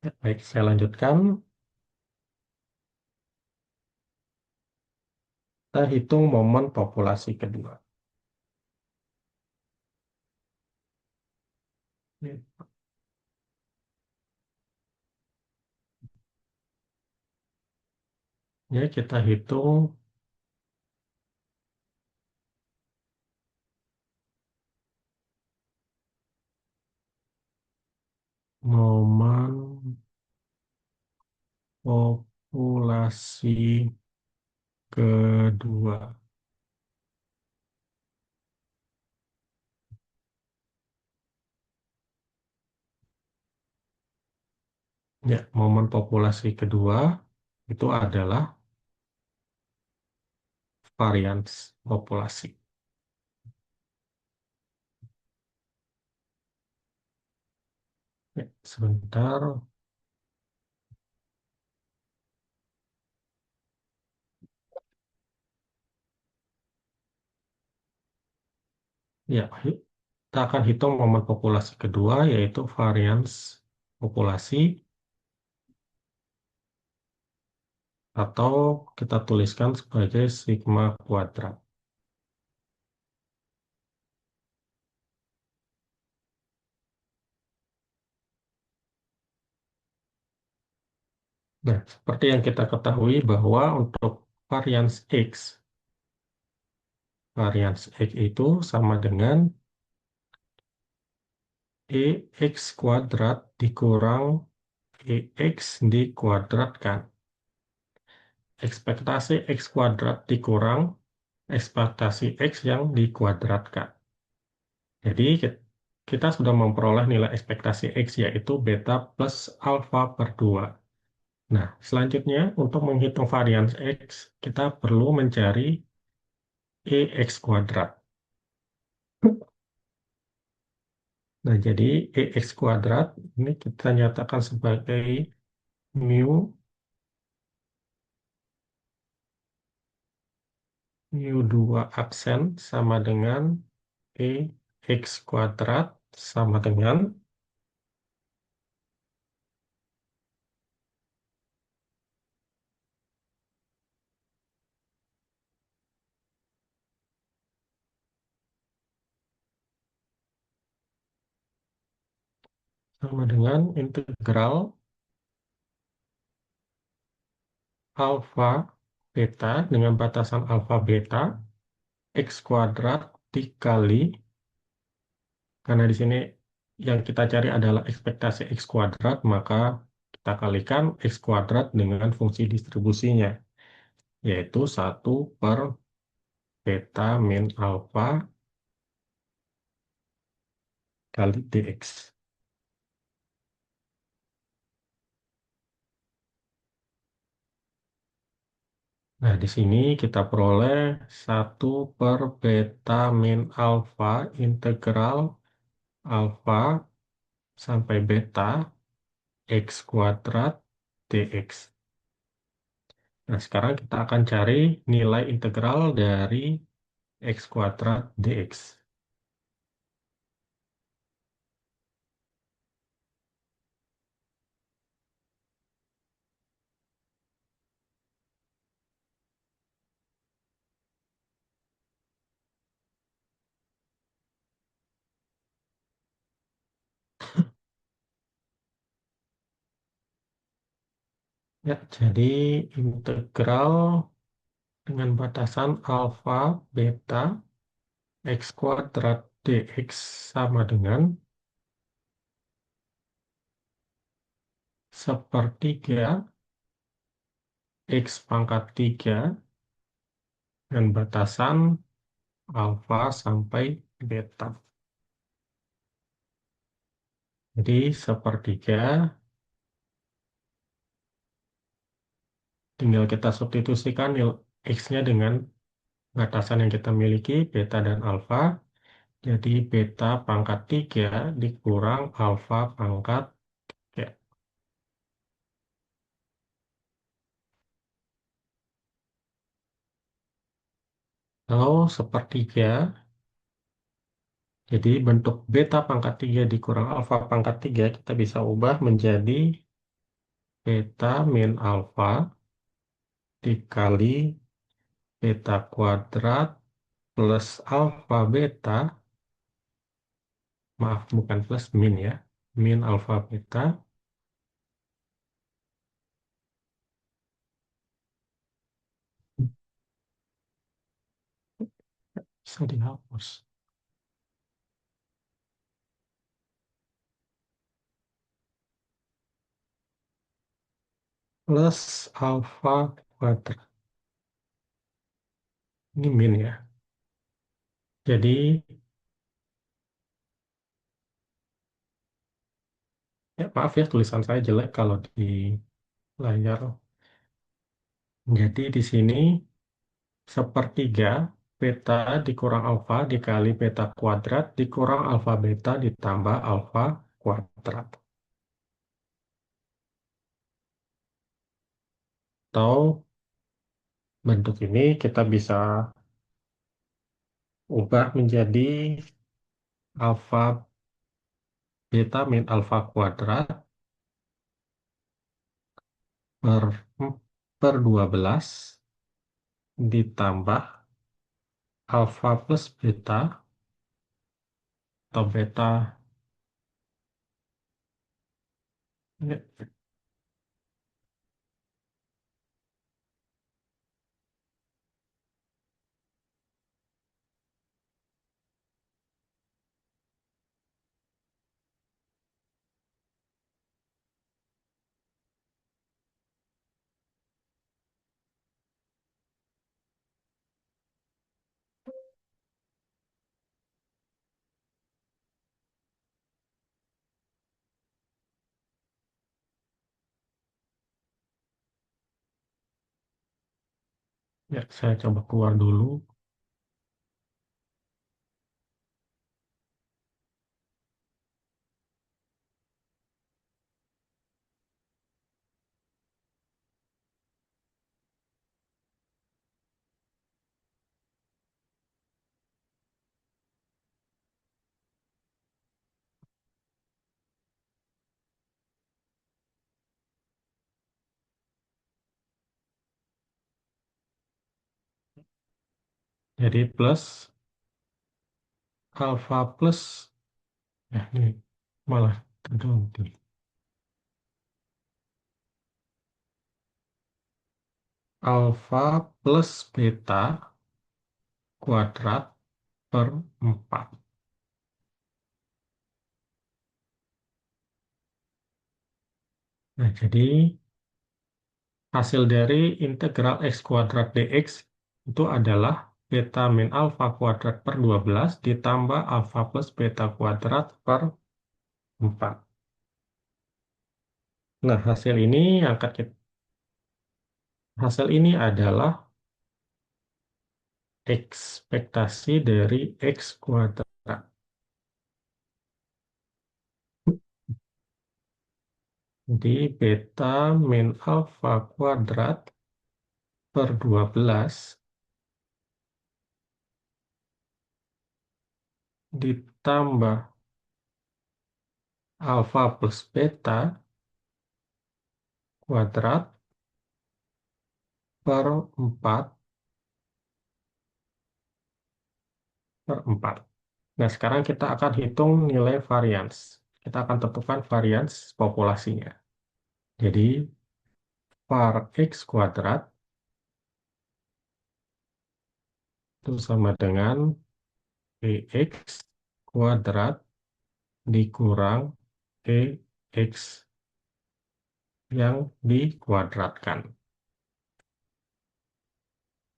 Ya, baik, saya lanjutkan. Kita hitung momen populasi kedua. Ya, kita hitung momen populasi kedua. Ya, momen populasi kedua itu adalah varians populasi. Ya, sebentar. Ya, kita akan hitung momen populasi kedua, yaitu varians populasi, atau kita tuliskan sebagai sigma kuadrat. Nah, seperti yang kita ketahui bahwa untuk varians X itu sama dengan EX kuadrat dikurang EX dikuadratkan. Ekspektasi X kuadrat dikurang ekspektasi X yang dikuadratkan. Jadi kita sudah memperoleh nilai ekspektasi X yaitu beta plus alfa per 2. Nah, selanjutnya untuk menghitung varians X, kita perlu mencari EX kuadrat. Nah, jadi EX kuadrat ini kita nyatakan sebagai mu mu 2 aksen sama dengan EX kuadrat sama dengan integral alfa beta dengan batasan alfa beta X kuadrat dikali, karena di sini yang kita cari adalah ekspektasi X kuadrat, maka kita kalikan X kuadrat dengan fungsi distribusinya, yaitu 1/beta min alfa kali dx. Nah, di sini kita peroleh 1/beta min alfa integral alfa sampai beta X kuadrat dx. Nah, sekarang kita akan cari nilai integral dari X kuadrat dx. Ya, jadi integral dengan batasan alfa, beta, X kuadrat dx sama dengan sepertiga X pangkat 3 dan batasan alfa sampai beta. Jadi sepertiga tinggal kita substitusikan X-nya dengan batasan yang kita miliki, beta dan alfa. Jadi beta pangkat 3 dikurang alfa pangkat 3. Atau sepertiga, jadi bentuk beta pangkat 3 dikurang alfa pangkat 3 kita bisa ubah menjadi beta min alfa dikali beta kuadrat plus alfa beta, maaf bukan plus, min ya, min alfa beta bisa dihapus. Plus alfa kuadrat. Ini min ya. Jadi, ya maaf ya tulisan saya jelek kalau di layar. Jadi di sini sepertiga beta dikurang alfa dikali beta kuadrat dikurang alfa beta ditambah alfa kuadrat. Atau bentuk ini kita bisa ubah menjadi alfa beta min alfa kuadrat per, per 12 ditambah alfa plus beta atau beta ya saya coba keluar dulu. Jadi plus alfa plus ya ini malah terganti. Alfa plus beta kuadrat per 4. Nah, jadi hasil dari integral x kuadrat dx itu adalah beta min alfa kuadrat per 12 ditambah alfa plus beta kuadrat per 4. Nah, hasil ini adalah ekspektasi dari x kuadrat. Jadi beta min alfa kuadrat per 12 ditambah alfa plus beta kuadrat per 4 per 4. Nah, sekarang kita akan hitung nilai varians. Kita akan tentukan varians populasinya. Jadi, var x kuadrat itu sama dengan EX kuadrat dikurang EX yang dikuadratkan.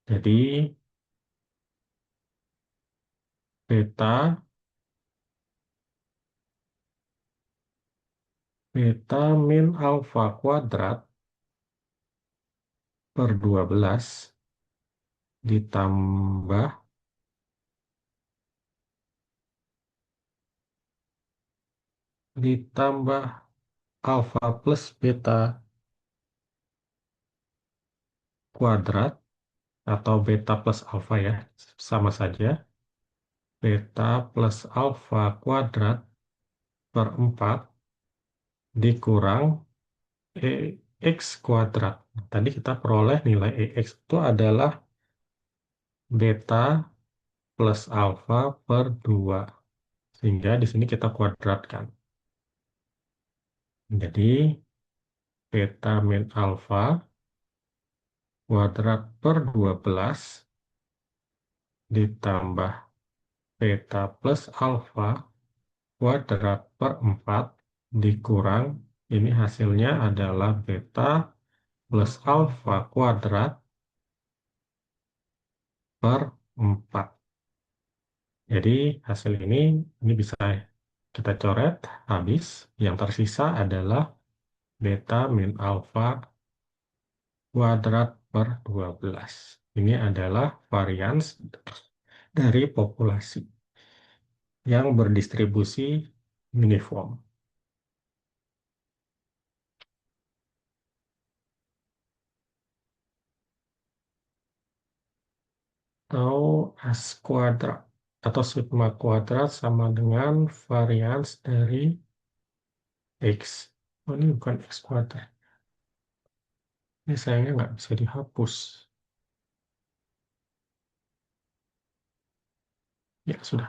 Jadi, beta beta min alfa kuadrat per 12 ditambah ditambah alfa plus beta kuadrat atau beta plus alfa ya, sama saja. Beta plus alfa kuadrat per 4 dikurang EX kuadrat. Tadi kita peroleh nilai EX itu adalah beta plus alfa per 2. Sehingga di sini kita kuadratkan. Jadi beta min alfa kuadrat per 12 ditambah beta plus alfa kuadrat per 4 dikurang, ini hasilnya adalah beta plus alfa kuadrat per 4. Jadi hasil ini bisa kita coret habis. Yang tersisa adalah beta min alfa kuadrat per 12. Ini adalah varians dari populasi yang berdistribusi uniform. Atau S kuadrat atau sigma kuadrat sama dengan varians dari X. Oh, ini bukan X kuadrat. Ini sayangnya nggak bisa dihapus. Ya, sudah.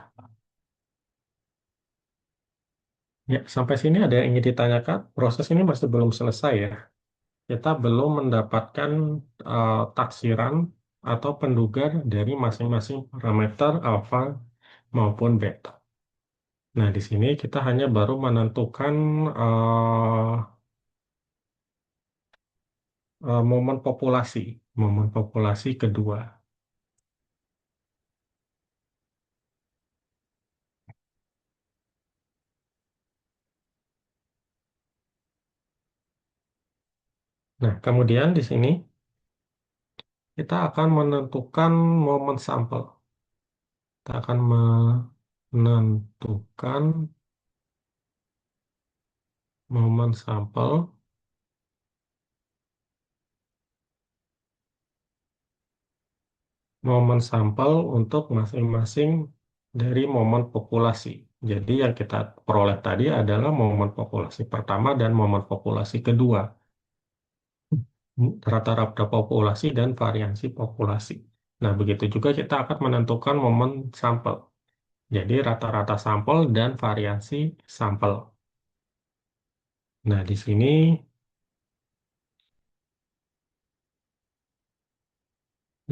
Ya, sampai sini ada yang ingin ditanyakan. Proses ini masih belum selesai ya. Kita belum mendapatkan taksiran atau penduga dari masing-masing parameter alfa maupun beta. Nah, di sini kita hanya baru menentukan momen populasi kedua. Nah, kemudian di sini kita akan menentukan momen sampel. Kita akan menentukan momen sampel, untuk masing-masing dari momen populasi. Jadi yang kita peroleh tadi adalah momen populasi pertama dan momen populasi kedua. Rata-rata populasi dan variansi populasi. Nah, begitu juga kita akan menentukan momen sampel. Jadi rata-rata sampel dan variansi sampel. Nah, di sini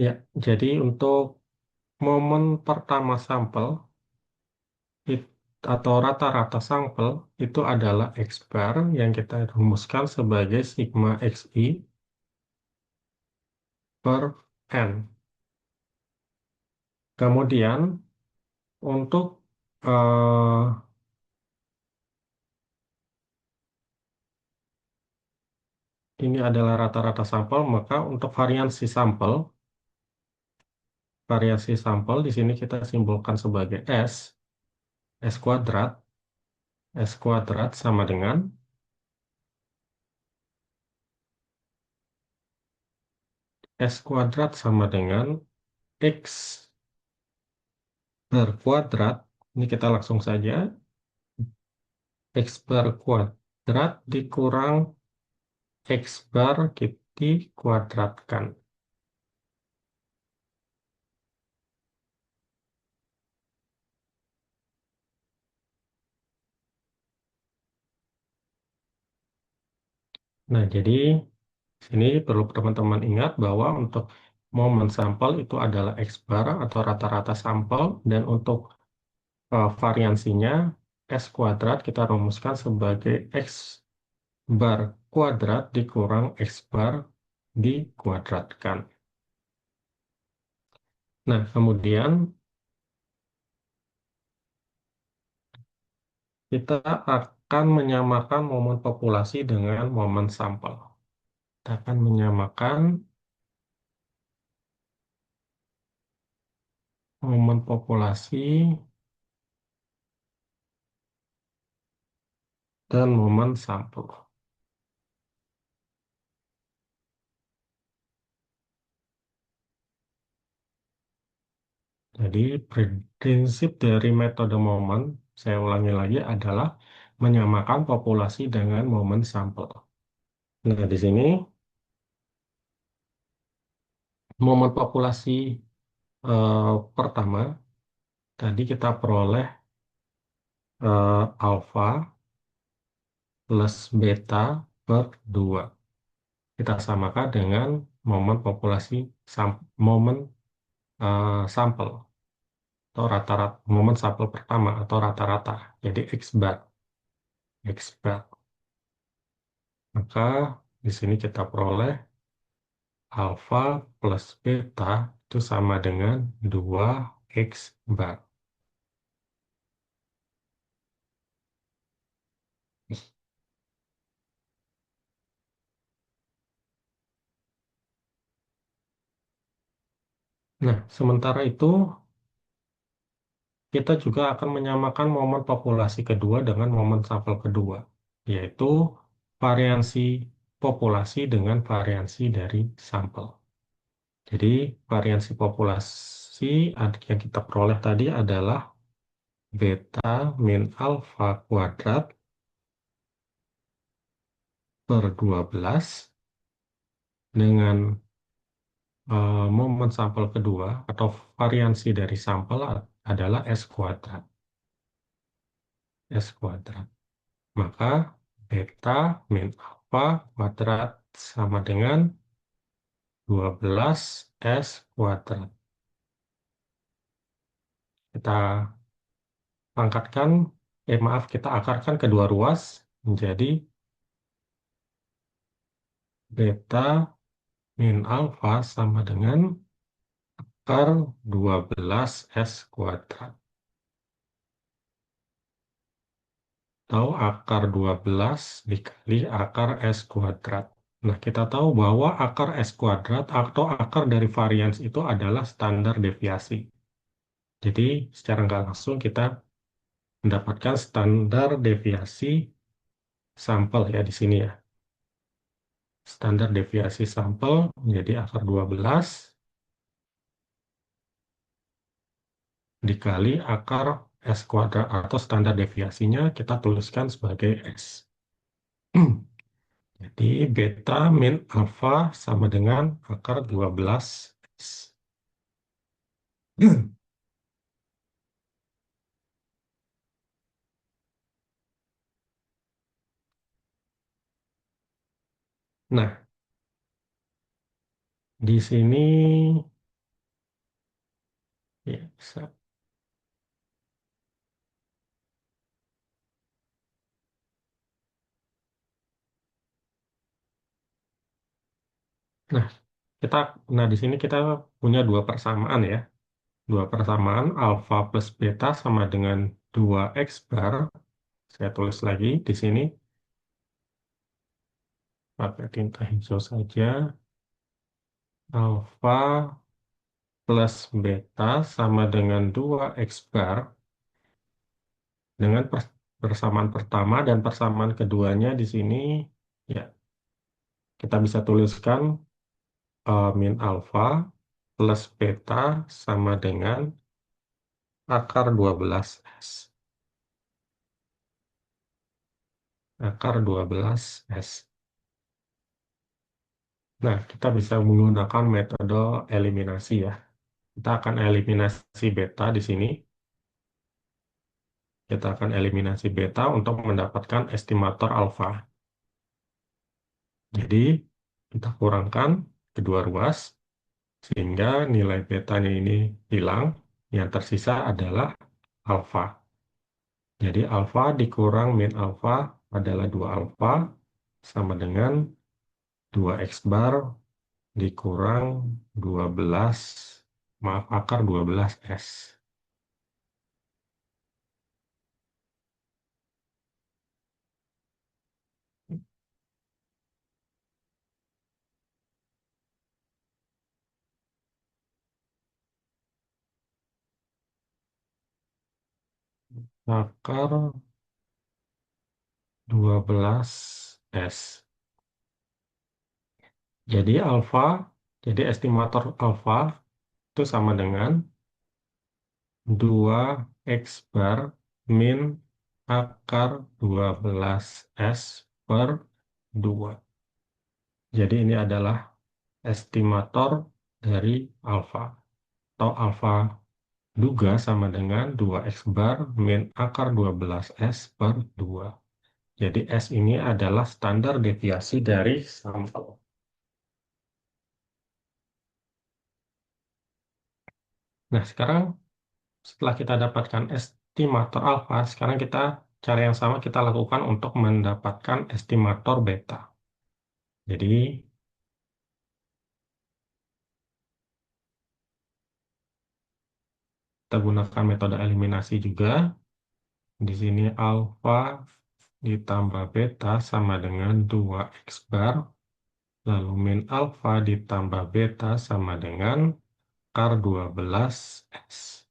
ya, jadi untuk momen pertama sampel it- atau rata-rata sampel itu adalah X bar yang kita rumuskan sebagai sigma XI per N. Kemudian untuk eh, ini adalah rata-rata sampel, maka untuk variasi sampel di sini kita simbolkan sebagai S kuadrat. S kuadrat sama dengan S kuadrat sama dengan X berkuadrat. Ini kita langsung saja. X berkuadrat dikurang X bar dikuadratkan. Nah, jadi sini perlu teman-teman ingat bahwa untuk momen sampel itu adalah X bar atau rata-rata sampel, dan untuk variansinya S kuadrat kita rumuskan sebagai X bar kuadrat dikurang X bar dikuadratkan. Nah, kemudian kita akan menyamakan momen populasi dengan momen sampel. Kita akan menyamakan momen populasi dan momen sampel. Jadi prinsip dari metode momen, saya ulangi lagi, adalah menyamakan populasi dengan momen sampel. Nah, di sini momen populasi pertama, tadi kita peroleh alfa plus beta per 2. Kita samakan dengan momen populasi momen sampel atau rata-rata momen sampel pertama atau rata-rata. Jadi X bar. Maka di sini kita peroleh alfa plus beta itu sama dengan 2X bar. Nah, sementara itu kita juga akan menyamakan momen populasi kedua dengan momen sampel kedua, yaitu variansi populasi dengan variansi dari sampel. Jadi, variansi populasi yang kita peroleh tadi adalah beta min alfa kuadrat per 12 dengan momen sampel kedua atau variansi dari sampel adalah S kuadrat. S kuadrat. Maka beta min alfa kuadrat sama dengan 12 S kuadrat. Kita pangkatkan, maaf, kita akarkan kedua ruas menjadi beta min alfa sama dengan akar 12 S kuadrat. Atau akar 12 dikali akar S kuadrat. Nah, kita tahu bahwa akar S kuadrat atau akar dari varians itu adalah standar deviasi. Jadi, secara nggak langsung kita mendapatkan standar deviasi sampel ya di sini ya. Standar deviasi sampel menjadi akar 12 dikali akar S kuadrat atau standar deviasinya kita tuliskan sebagai S. Jadi beta min alfa sama dengan akar 12 S. Nah, di sini ya bisa. Nah, kita di sini kita punya dua persamaan ya. Dua persamaan alfa plus beta sama dengan 2X bar. Saya tulis lagi di sini pakai tinta hijau saja. Alfa plus beta sama dengan 2X bar dengan persamaan pertama dan persamaan keduanya di sini ya kita bisa tuliskan min alfa plus beta sama dengan akar 12 S. Akar 12 S. Nah, kita bisa menggunakan metode eliminasi ya. Kita akan eliminasi beta di sini. Kita akan eliminasi beta untuk mendapatkan estimator alfa. Jadi, kita kurangkan kedua ruas, sehingga nilai betanya ini hilang. Yang tersisa adalah alfa. Jadi, alfa dikurang min alfa adalah 2 alfa, sama dengan 2X bar dikurang 12, maaf, akar 12 S. Akar 12 S. Jadi alfa, jadi estimator alfa itu sama dengan 2X bar min akar 12 S per 2. Jadi ini adalah estimator dari alfa. Atau alfa duga sama dengan 2X bar min akar 12 S per 2. Jadi S ini adalah standar deviasi dari sampel. Nah, sekarang setelah kita dapatkan estimator alfa, sekarang kita cara yang sama kita lakukan untuk mendapatkan estimator beta. Jadi kita gunakan metode eliminasi juga. Di sini alfa ditambah beta sama dengan 2x bar. Lalu min alfa ditambah beta sama dengan akar 12S.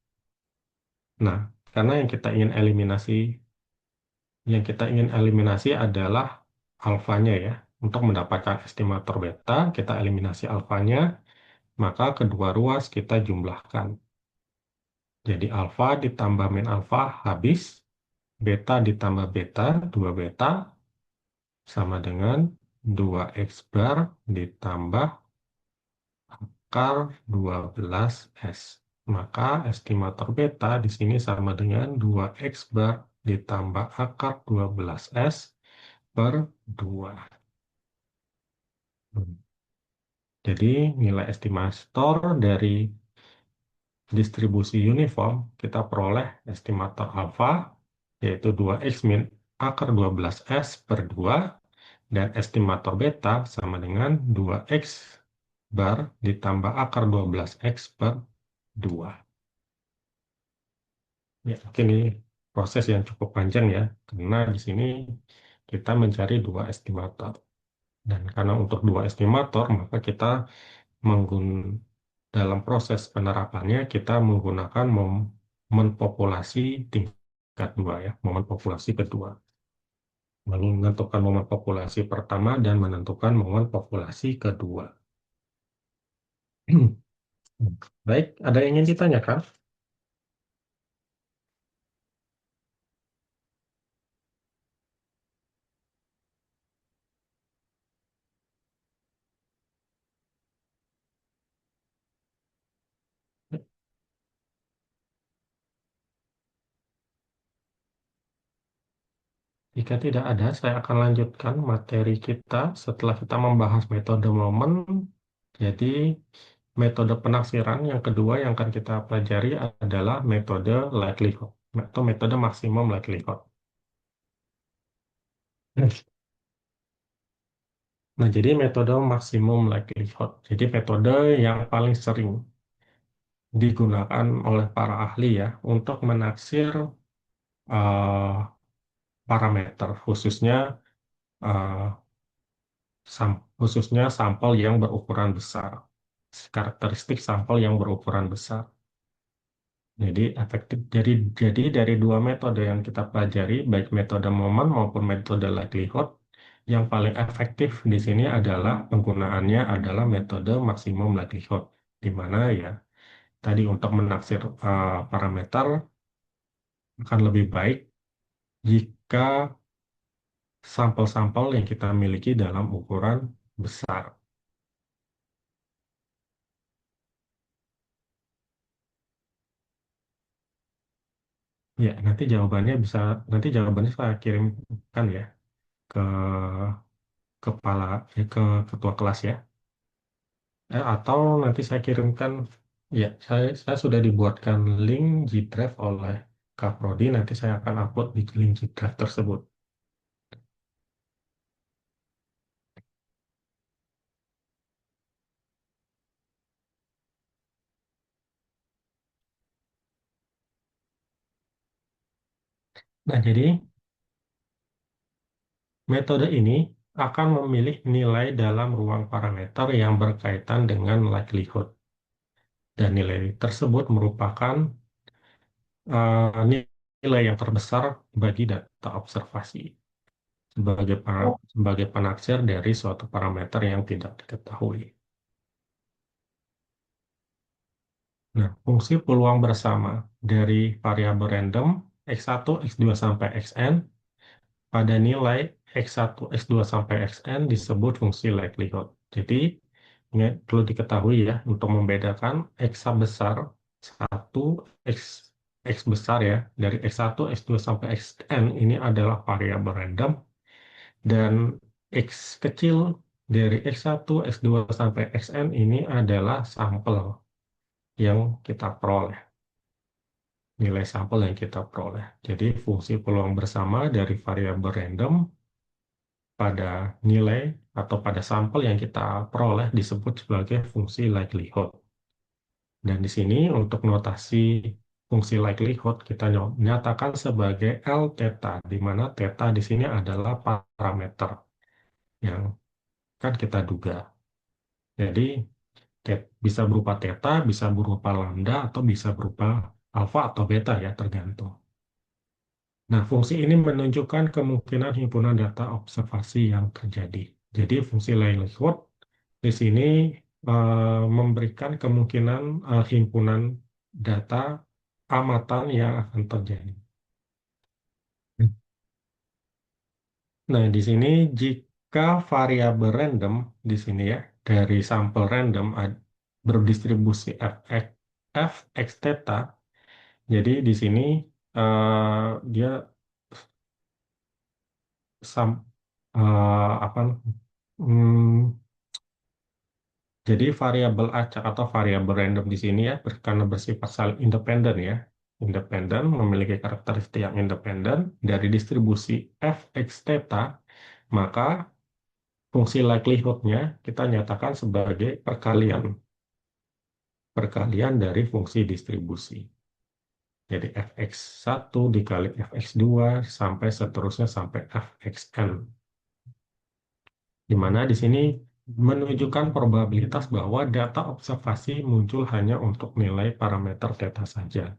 Nah, karena yang kita ingin eliminasi adalah alfanya ya. Untuk mendapatkan estimator beta, kita eliminasi alfanya, maka kedua ruas kita jumlahkan. Jadi alfa ditambah min alfa habis, beta ditambah beta, 2 beta, sama dengan 2x bar ditambah akar 12S. Maka estimator beta di sini sama dengan 2x bar ditambah akar 12S per 2. Jadi nilai estimator dari distribusi uniform kita peroleh estimator alfa yaitu 2x min akar 12S per 2 dan estimator beta sama dengan 2x bar ditambah akar 12x per 2. Ya, mungkin ini proses yang cukup panjang ya, karena di sini kita mencari dua estimator. Dan karena untuk dua estimator, maka kita dalam proses penerapannya, kita menggunakan momen populasi tingkat 2 ya, momen populasi kedua. Menentukan momen populasi pertama dan menentukan momen populasi kedua. Baik, ada yang ingin ditanyakan? Jika tidak ada, saya akan lanjutkan materi kita setelah kita membahas metode momen. Jadi, metode penaksiran yang kedua yang akan kita pelajari adalah metode likelihood atau metode maksimum likelihood. Nah, jadi metode maksimum likelihood. Jadi metode yang paling sering digunakan oleh para ahli ya untuk menaksir eh, parameter eh, khususnya sampel yang berukuran besar. Karakteristik sampel yang berukuran besar. Jadi efektif. Jadi dari dua metode yang kita pelajari, baik metode momen maupun metode likelihood, yang paling efektif di sini adalah penggunaannya adalah metode maksimum likelihood, di mana ya tadi untuk menaksir parameter akan lebih baik jika sampel-sampel yang kita miliki dalam ukuran besar. Ya, nanti jawabannya saya kirimkan ya ke kepala ke ketua kelas ya. Atau nanti saya kirimkan ya saya sudah dibuatkan link G-Drive oleh Kak Prodi, nanti saya akan upload di link G-Drive tersebut. Nah, jadi metode ini akan memilih nilai dalam ruang parameter yang berkaitan dengan likelihood. Dan nilai tersebut merupakan nilai yang terbesar bagi data observasi sebagai penaksir dari suatu parameter yang tidak diketahui. Nah, fungsi peluang bersama dari variabel random x1, x2 sampai xn pada nilai x1, x2 sampai xn disebut fungsi likelihood. Jadi, ini perlu diketahui ya, untuk membedakan x besar 1, x, x besar ya, dari x1, x2 sampai xn ini adalah variabel random, dan x kecil dari x1, x2 sampai xn ini adalah sampel yang kita peroleh. Nilai sampel yang kita peroleh. Jadi fungsi peluang bersama dari variabel random pada nilai atau pada sampel yang kita peroleh disebut sebagai fungsi likelihood. Dan di sini untuk notasi fungsi likelihood kita nyatakan sebagai L theta, di mana theta di sini adalah parameter yang kan kita duga. Jadi bisa berupa theta, bisa berupa lambda, atau bisa berupa alfa atau beta ya, tergantung. Nah, fungsi ini menunjukkan kemungkinan himpunan data observasi yang terjadi. Jadi, fungsi likelihood di sini memberikan kemungkinan himpunan data amatan yang akan terjadi. Nah, di sini jika variabel random di sini ya, dari sampel random berdistribusi fx theta, jadi di sini dia sam, apa hmm, jadi variabel acak atau variabel random di sini ya, karena bersifat saling independen ya, independen memiliki karakteristik yang independen dari distribusi fx theta, maka fungsi likelihood-nya kita nyatakan sebagai perkalian dari fungsi distribusi. Jadi fx1 dikali fx2 sampai seterusnya sampai fxn. Di mana di sini menunjukkan probabilitas bahwa data observasi muncul hanya untuk nilai parameter theta saja.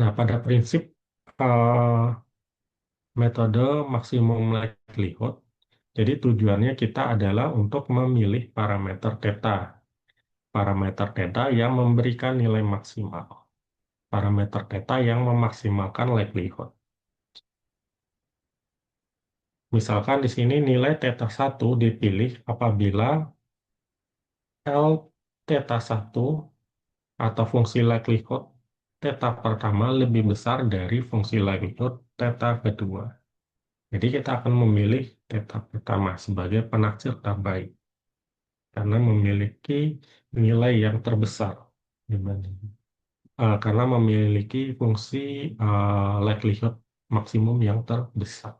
Nah, pada prinsip eh, metode maksimum likelihood, jadi tujuannya kita adalah untuk memilih parameter theta yang memberikan nilai maksimal, parameter theta yang memaksimalkan likelihood. Misalkan di sini nilai theta 1 dipilih apabila L theta 1 atau fungsi likelihood theta pertama lebih besar dari fungsi likelihood theta kedua. Jadi kita akan memilih theta pertama sebagai penaksir terbaik karena memiliki nilai yang terbesar dibanding karena memiliki fungsi likelihood maksimum yang terbesar.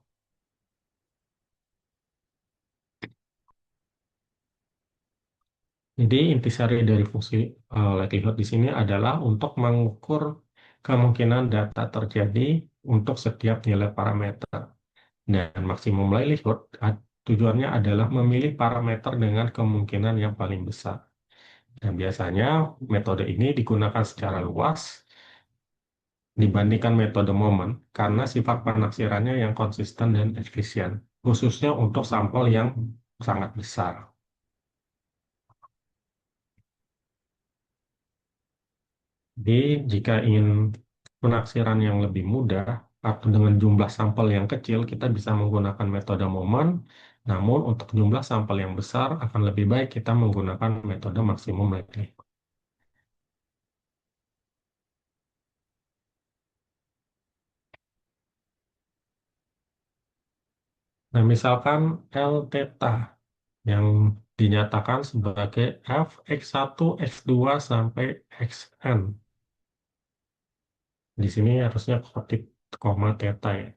Jadi intisari dari fungsi likelihood di sini adalah untuk mengukur kemungkinan data terjadi untuk setiap nilai parameter. Dan maksimum likelihood tujuannya adalah memilih parameter dengan kemungkinan yang paling besar. Dan biasanya metode ini digunakan secara luas dibandingkan metode momen karena sifat penaksirannya yang konsisten dan efisien, khususnya untuk sampel yang sangat besar. Jadi, jika ingin penaksiran yang lebih mudah atau dengan jumlah sampel yang kecil, kita bisa menggunakan metode momen. Namun, untuk jumlah sampel yang besar, akan lebih baik kita menggunakan metode maksimum likelihood. Nah, misalkan L theta yang dinyatakan sebagai f x1, x2, sampai xn. Di sini harusnya ketik koma theta ya.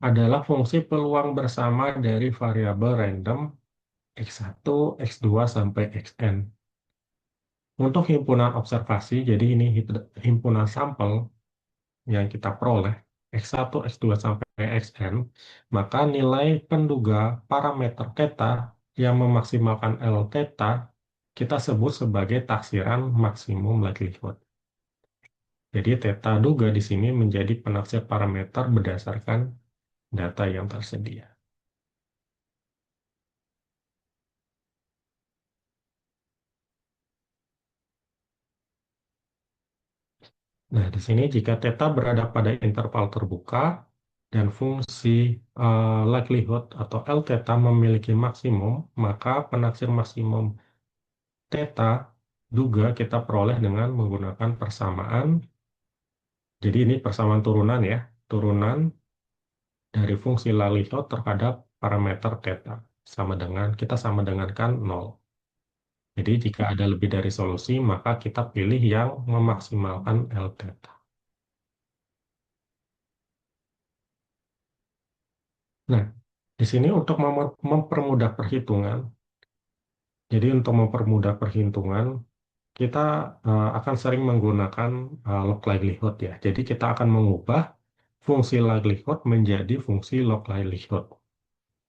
Adalah fungsi peluang bersama dari variabel random x1, x2, sampai xn. Untuk himpunan observasi, jadi ini himpunan sampel yang kita peroleh, x1, x2, sampai xn, maka nilai penduga parameter theta yang memaksimalkan L theta kita sebut sebagai taksiran maksimum likelihood. Jadi theta duga di sini menjadi penaksir parameter berdasarkan data yang tersedia. Nah, di sini jika theta berada pada interval terbuka dan fungsi likelihood atau L theta memiliki maksimum, maka penaksir maksimum theta juga kita peroleh dengan menggunakan persamaan. Jadi ini persamaan turunan ya, turunan dari fungsi likelihood terhadap parameter theta kita sama dengankan 0. Jadi jika ada lebih dari solusi, maka kita pilih yang memaksimalkan L theta. Nah, di sini untuk mempermudah perhitungan, Jadi untuk mempermudah perhitungan, kita akan sering menggunakan log livelihood ya. Jadi kita akan mengubah fungsi livelihood menjadi fungsi log livelihood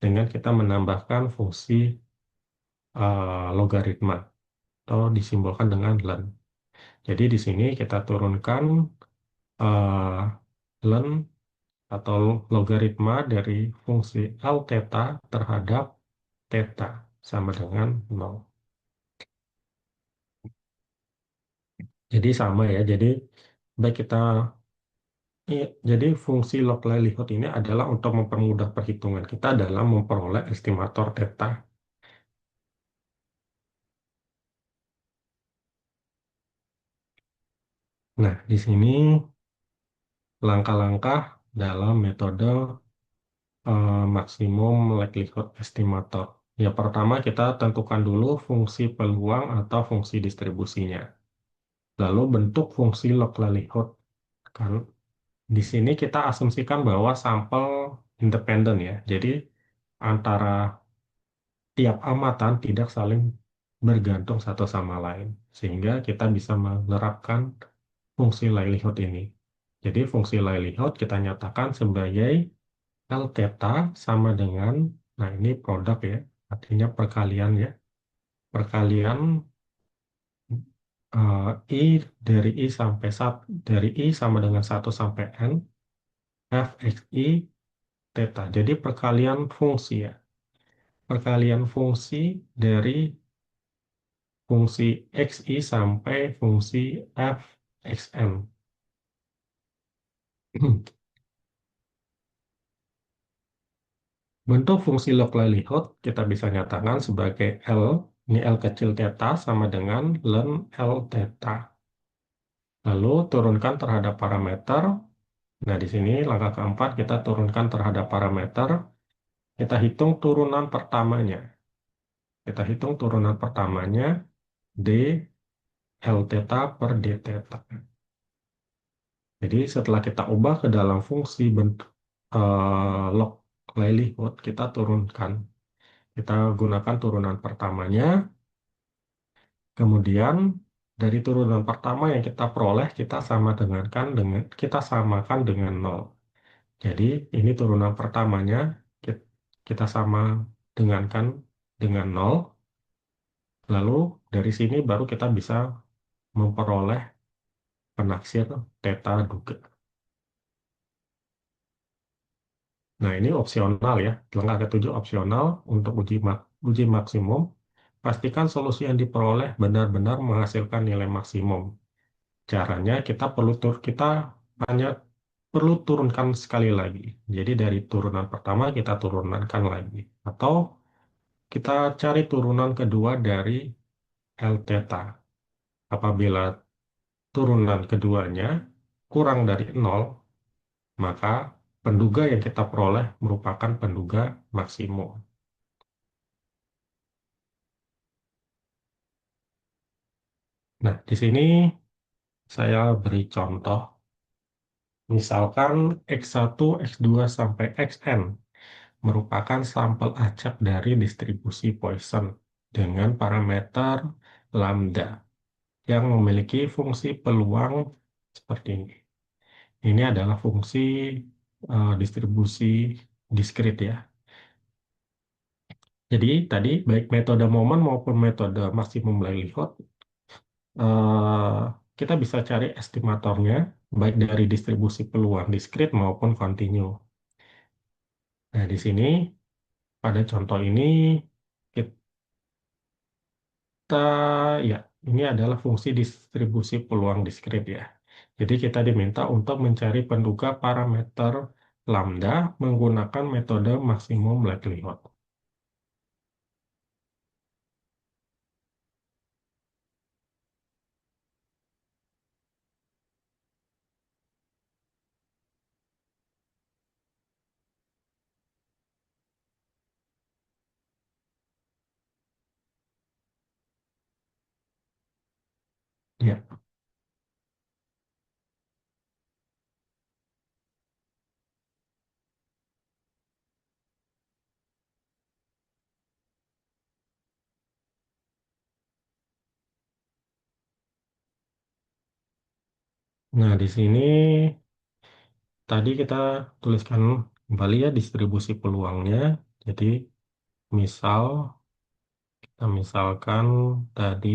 dengan kita menambahkan fungsi logaritma atau disimbolkan dengan len. Jadi di sini kita turunkan eh, len atau logaritma dari fungsi L theta terhadap theta sama dengan 0. Jadi sama ya. Jadi baik kita jadi fungsi log livelihood ini adalah untuk mempermudah perhitungan kita dalam memperoleh estimator theta. Nah, di sini langkah-langkah dalam metode maksimum likelihood estimator. Ya, pertama kita tentukan dulu fungsi peluang atau fungsi distribusinya. Lalu bentuk fungsi log livelihood. Kan di sini kita asumsikan bahwa sampel independen ya. Jadi antara tiap amatan tidak saling bergantung satu sama lain. Sehingga kita bisa menerapkan fungsi livelihood ini. Jadi fungsi livelihood kita nyatakan sebagai L theta sama dengan, nah ini produk ya, artinya perkalian ya. Perkalian I dari I sampai dari I sama dengan 1 sampai N, F X I theta. Jadi perkalian fungsi ya. Perkalian fungsi dari fungsi XI sampai fungsi fxn. Bentuk fungsi log livelihood kita bisa nyatakan sebagai L, ini L kecil theta sama dengan ln L theta. Lalu turunkan terhadap parameter. Nah, di sini langkah keempat kita turunkan terhadap parameter. Kita hitung turunan pertamanya. Kita hitung turunan pertamanya D L theta per D theta. Jadi setelah kita ubah ke dalam fungsi bentuk log livelihood, kita turunkan. Kita gunakan turunan pertamanya, kemudian dari turunan pertama yang kita peroleh kita samakan dengan nol. Jadi ini turunan pertamanya kita sama dengankan dengan nol. Lalu dari sini baru kita bisa memperoleh penaksir theta duga. Nah, ini opsional ya. Langkah ketujuh opsional untuk uji maksimum. Pastikan solusi yang diperoleh benar-benar menghasilkan nilai maksimum. Caranya kita hanya perlu turunkan sekali lagi. Jadi dari turunan pertama kita turunkan lagi. Atau kita cari turunan kedua dari L theta. Apabila turunan keduanya kurang dari nol, maka penduga yang kita peroleh merupakan penduga maksimum. Nah, di sini saya beri contoh. Misalkan X1, X2, sampai Xn merupakan sampel acak dari distribusi Poisson dengan parameter lambda yang memiliki fungsi peluang seperti ini. Ini adalah fungsi distribusi diskrit ya. Jadi tadi baik metode momen maupun metode maksimum livelihood eh, kita bisa cari estimatornya baik dari distribusi peluang diskrit maupun kontinu. Nah, di sini pada contoh ini kita ya ini adalah fungsi distribusi peluang diskrit ya. Jadi kita diminta untuk mencari penduga parameter lambda menggunakan metode maksimum likelihood. Ya, Nah, di sini tadi kita tuliskan kembali ya distribusi peluangnya. Jadi, misal kita misalkan tadi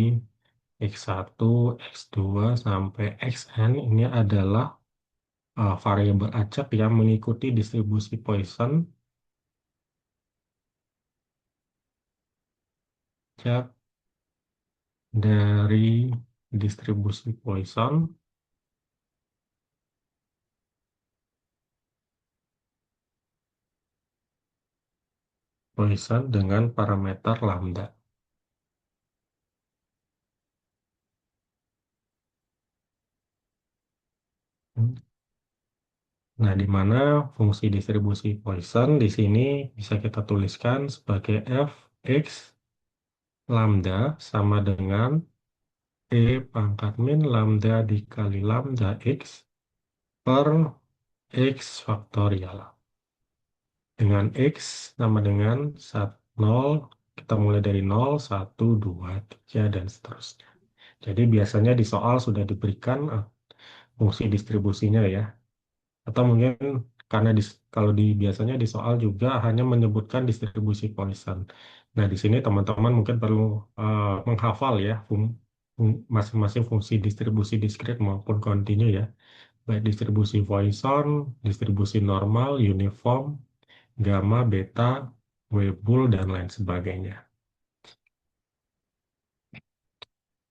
X1, X2, sampai Xn ini adalah variabel acak yang mengikuti distribusi Poisson acak dari distribusi Poisson dengan parameter lambda. Nah, di mana fungsi distribusi Poisson di sini bisa kita tuliskan sebagai f(x) lambda sama dengan e pangkat min lambda dikali lambda x per x faktorial. Dengan x sama dengan 0, kita mulai dari 0, 1, 2, 3, dan seterusnya. Jadi biasanya di soal sudah diberikan fungsi distribusinya ya. Atau mungkin karena kalau biasanya di soal juga hanya menyebutkan distribusi Poisson. Nah, di sini teman-teman mungkin perlu menghafal ya masing-masing fungsi distribusi diskrit maupun kontinu ya. Baik distribusi Poisson, distribusi normal, uniform, gamma, beta, Weibull, dan lain sebagainya.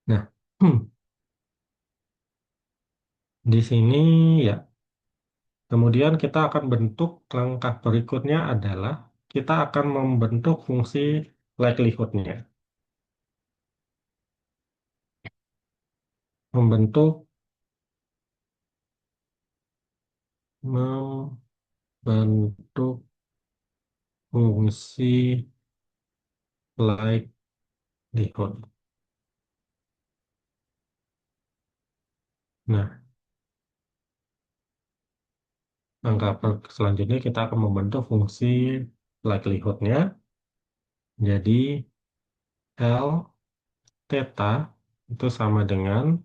Nah, di sini ya, kemudian kita akan bentuk langkah berikutnya adalah kita akan membentuk fungsi likelihood-nya. Membentuk membentuk fungsi likelihood. Nah, selanjutnya kita akan membentuk fungsi likelihood-nya. Jadi L theta itu sama dengan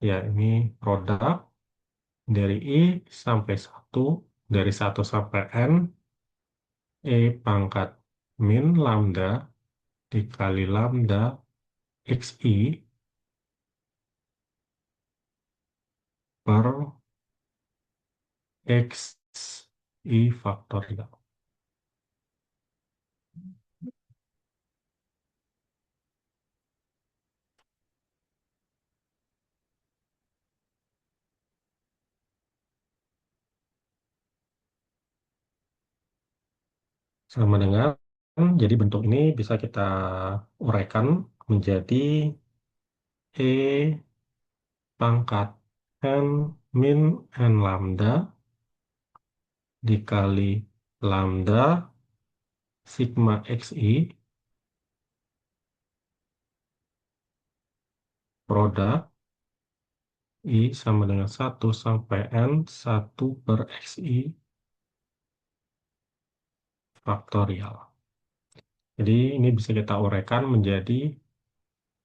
ya ini produk dari I sampai 1, dari 1 sampai N, E pangkat min lambda dikali lambda XI per XI faktorial. Sama dengan, jadi bentuk ini bisa kita uraikan menjadi E pangkat N min N lambda dikali lambda sigma XI produk I sama dengan 1 sampai N 1 per XI faktorial. Jadi ini bisa kita uraikan menjadi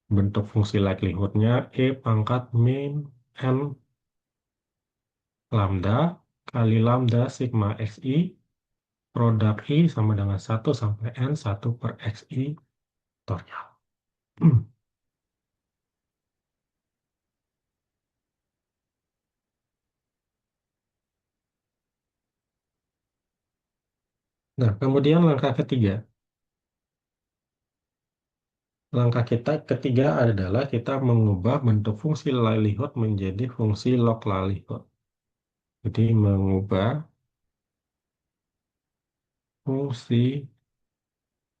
bentuk fungsi likelihood-nya E pangkat min N lambda kali lambda sigma XI produk I sama dengan 1 sampai N 1 per XI faktorial. Nah, kemudian langkah ketiga. Langkah kita ketiga adalah kita mengubah bentuk fungsi likelihood menjadi fungsi log likelihood. Jadi mengubah fungsi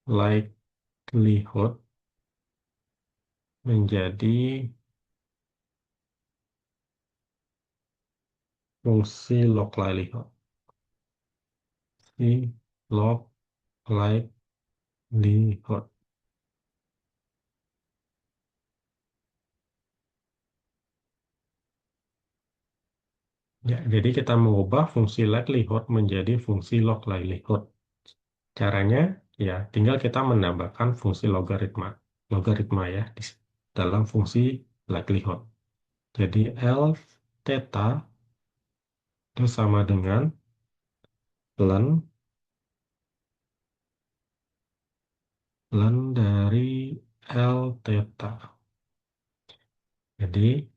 likelihood menjadi fungsi log likelihood. Fungsi log likelihood. Ya, jadi kita mengubah fungsi likelihood menjadi fungsi log likelihood. Caranya ya tinggal kita menambahkan fungsi logaritma ya dalam fungsi likelihood. Jadi L theta itu sama dengan len dari L theta. Jadi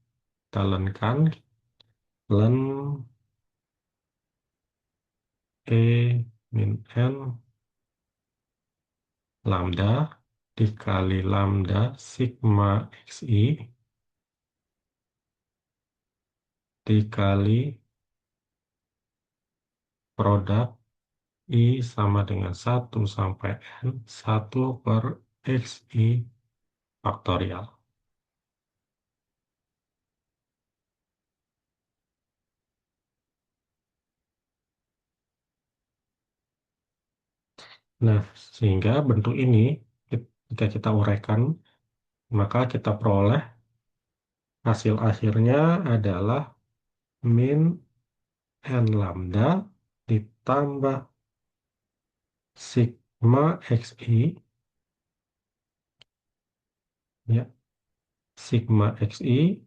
kita lenkan len E min N lambda dikali lambda sigma XI dikali produk I sama dengan 1 sampai N 1 per XI faktorial. Nah, sehingga bentuk ini jika kita uraikan, maka kita peroleh hasil akhirnya adalah min N lambda ditambah sigma XI, ya, sigma XI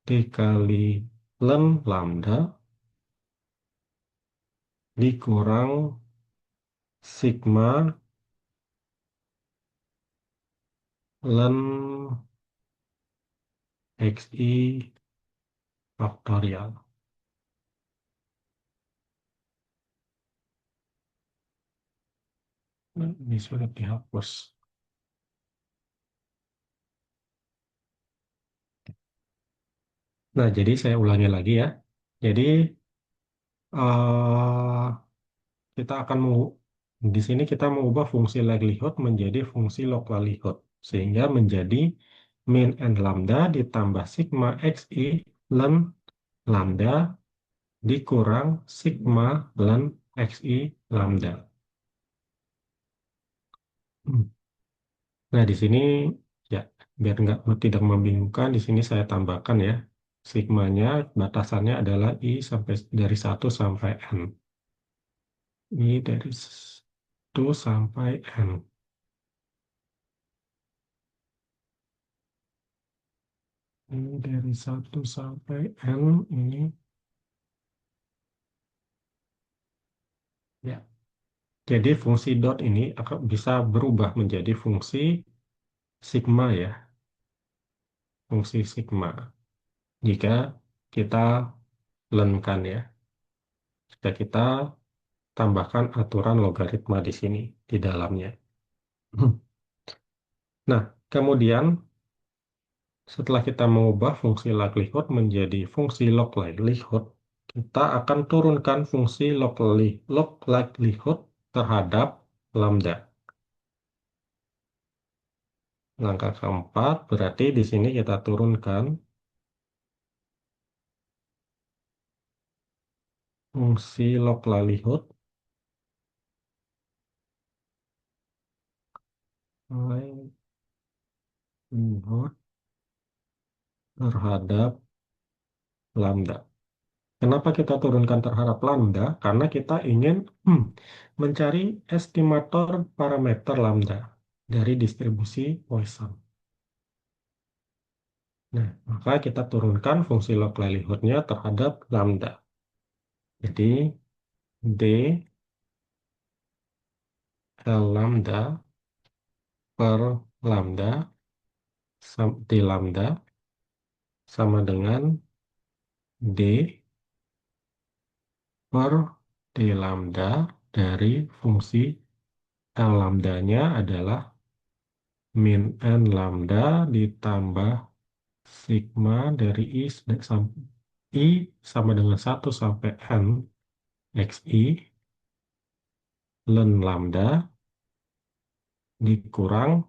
dikali len lambda dikurang sigma len XI faktorial. Nah, ini sudah dihapus. Nah, jadi saya ulangi lagi ya. Jadi eh, kita akan di sini kita mengubah fungsi likelihood menjadi fungsi log likelihood sehingga menjadi min n lambda ditambah sigma xi len lambda dikurang sigma len xi lambda. Hmm. Nah, di sini ya biar nggak tidak membingungkan di sini saya tambahkan ya sigmanya batasannya adalah i sampai dari 1 sampai n. I dari 1 sampai n. Ini dari 1 sampai N ini ya. Jadi fungsi dot ini akan bisa berubah menjadi fungsi sigma ya, fungsi sigma. Jika kita lenkan ya, jika kita tambahkan aturan logaritma di sini di dalamnya. Nah, kemudian setelah kita mengubah fungsi likelihood menjadi fungsi log likelihood, kita akan turunkan fungsi log likelihood terhadap lambda. Langkah keempat, berarti di sini kita turunkan fungsi log likelihood likelihood terhadap lambda. Kenapa kita turunkan terhadap lambda? Karena kita ingin mencari estimator parameter lambda dari distribusi Poisson. Nah, maka kita turunkan fungsi log likelihood-nya terhadap lambda. Jadi, D L lambda per lambda D lambda sama dengan D per D lambda dari fungsi L lambdanya adalah min N lambda ditambah sigma dari I sama dengan 1 sampai N XI len lambda dikurang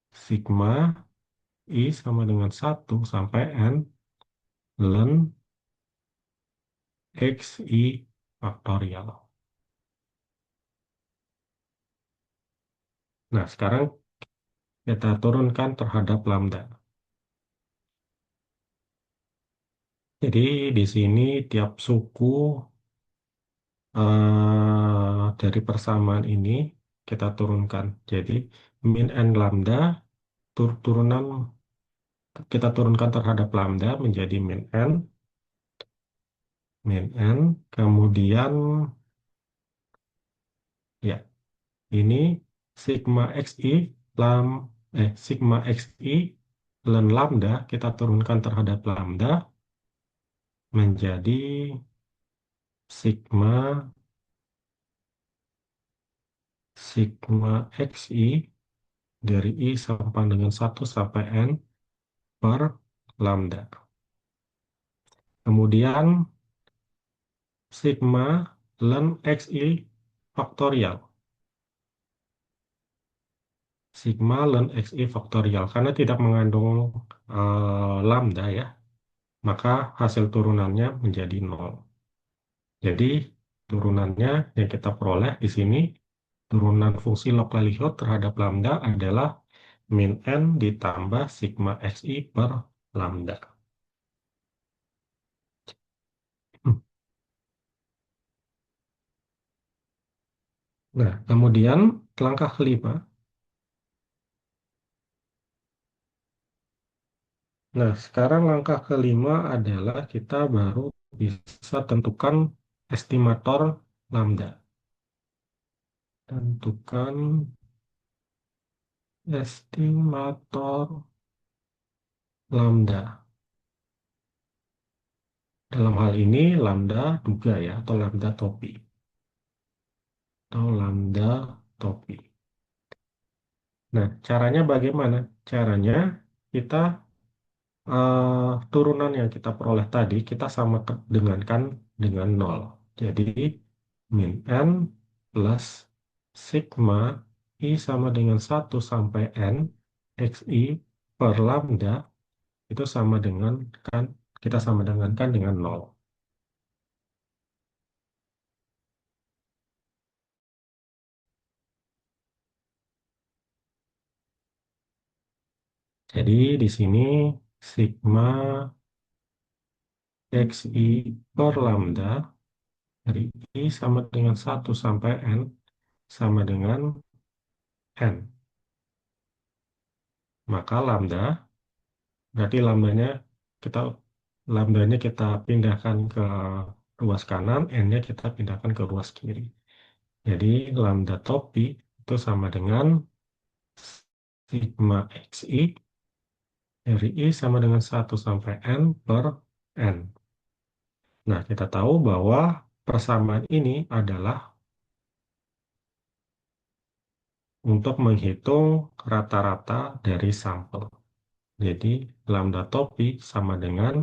sigma I sama dengan 1 sampai N len XI faktorial. Nah, sekarang kita turunkan terhadap lambda. Jadi di sini tiap suku dari persamaan ini kita turunkan. Jadi min n lambda turunan kita turunkan terhadap lambda menjadi min n, kemudian ya ini sigma xi lam sigma xi ln lambda kita turunkan terhadap lambda menjadi sigma sigma xi dari i sampai dengan 1 sampai n per lambda. Kemudian sigma ln xi faktorial. Sigma ln xi faktorial. Karena tidak mengandung lambda ya, maka hasil turunannya menjadi nol. Jadi turunannya yang kita peroleh di sini, turunan fungsi log likelihood terhadap lambda adalah min n ditambah sigma xi per lambda. Nah, kemudian langkah kelima. Nah, sekarang langkah kelima adalah kita baru bisa tentukan estimator lambda. Tentukan estimator lambda. Dalam hal ini lambda duga ya, atau lambda topi. Atau lambda topi. Nah, caranya bagaimana? Caranya kita turunan yang kita peroleh tadi kita sama dengankan dengan nol. Jadi min n plus sigma i sama dengan 1 sampai n xi per lambda itu sama dengan kan kita sama dengankan dengan nol. Jadi di sini sigma xi per lambda dari i sama dengan 1 sampai n sama dengan n. Maka berarti lambdanya kita pindahkan ke ruas kanan, n-nya kita pindahkan ke ruas kiri. Jadi lambda topi itu sama dengan sigma xi dari i sama dengan 1 sampai n per n. Nah, kita tahu bahwa persamaan ini adalah untuk menghitung rata-rata dari sampel. Jadi lambda topi sama dengan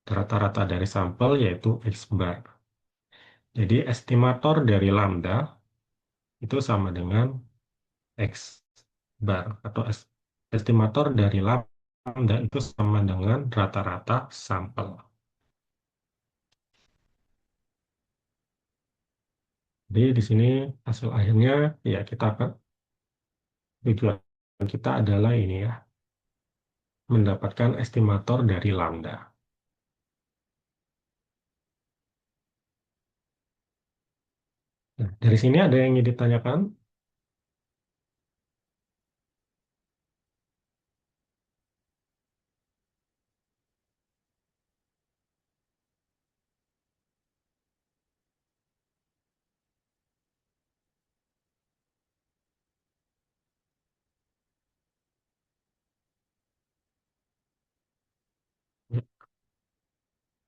rata-rata dari sampel yaitu X bar. Jadi estimator dari lambda itu sama dengan X bar atau estimator dari lambda itu sama dengan rata-rata sampel. Jadi di sini hasil akhirnya ya tujuan kita adalah ini ya, mendapatkan estimator dari lambda. Nah, dari sini ada yang ingin ditanyakan?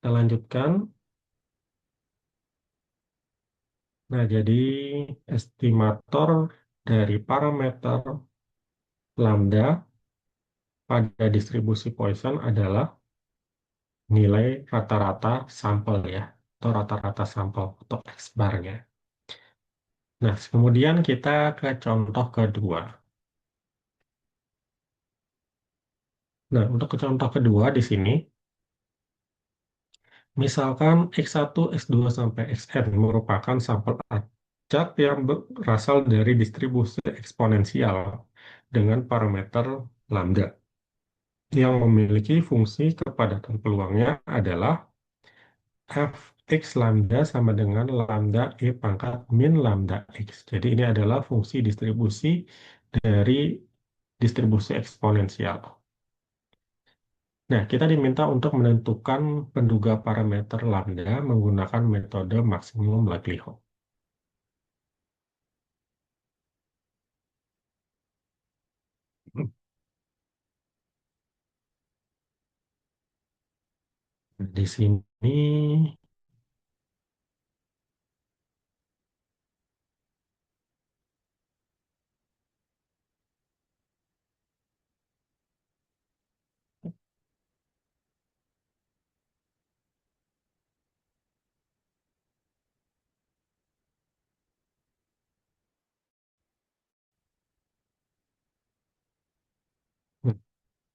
Kita lanjutkan. Nah, jadi estimator dari parameter lambda pada distribusi Poisson adalah nilai rata-rata sampel ya, atau rata-rata sampel atau X bar-nya. Nah, kemudian kita ke contoh kedua. Nah, untuk ke contoh kedua di sini, misalkan X1, X2, sampai Xn merupakan sampel acak yang berasal dari distribusi eksponensial dengan parameter lambda yang memiliki fungsi kepadatan peluangnya adalah fx lambda sama dengan lambda e pangkat min lambda x. Jadi ini adalah fungsi distribusi dari distribusi eksponensial. Nah, kita diminta untuk menentukan penduga parameter lambda menggunakan metode maksimum likelihood. Di sini,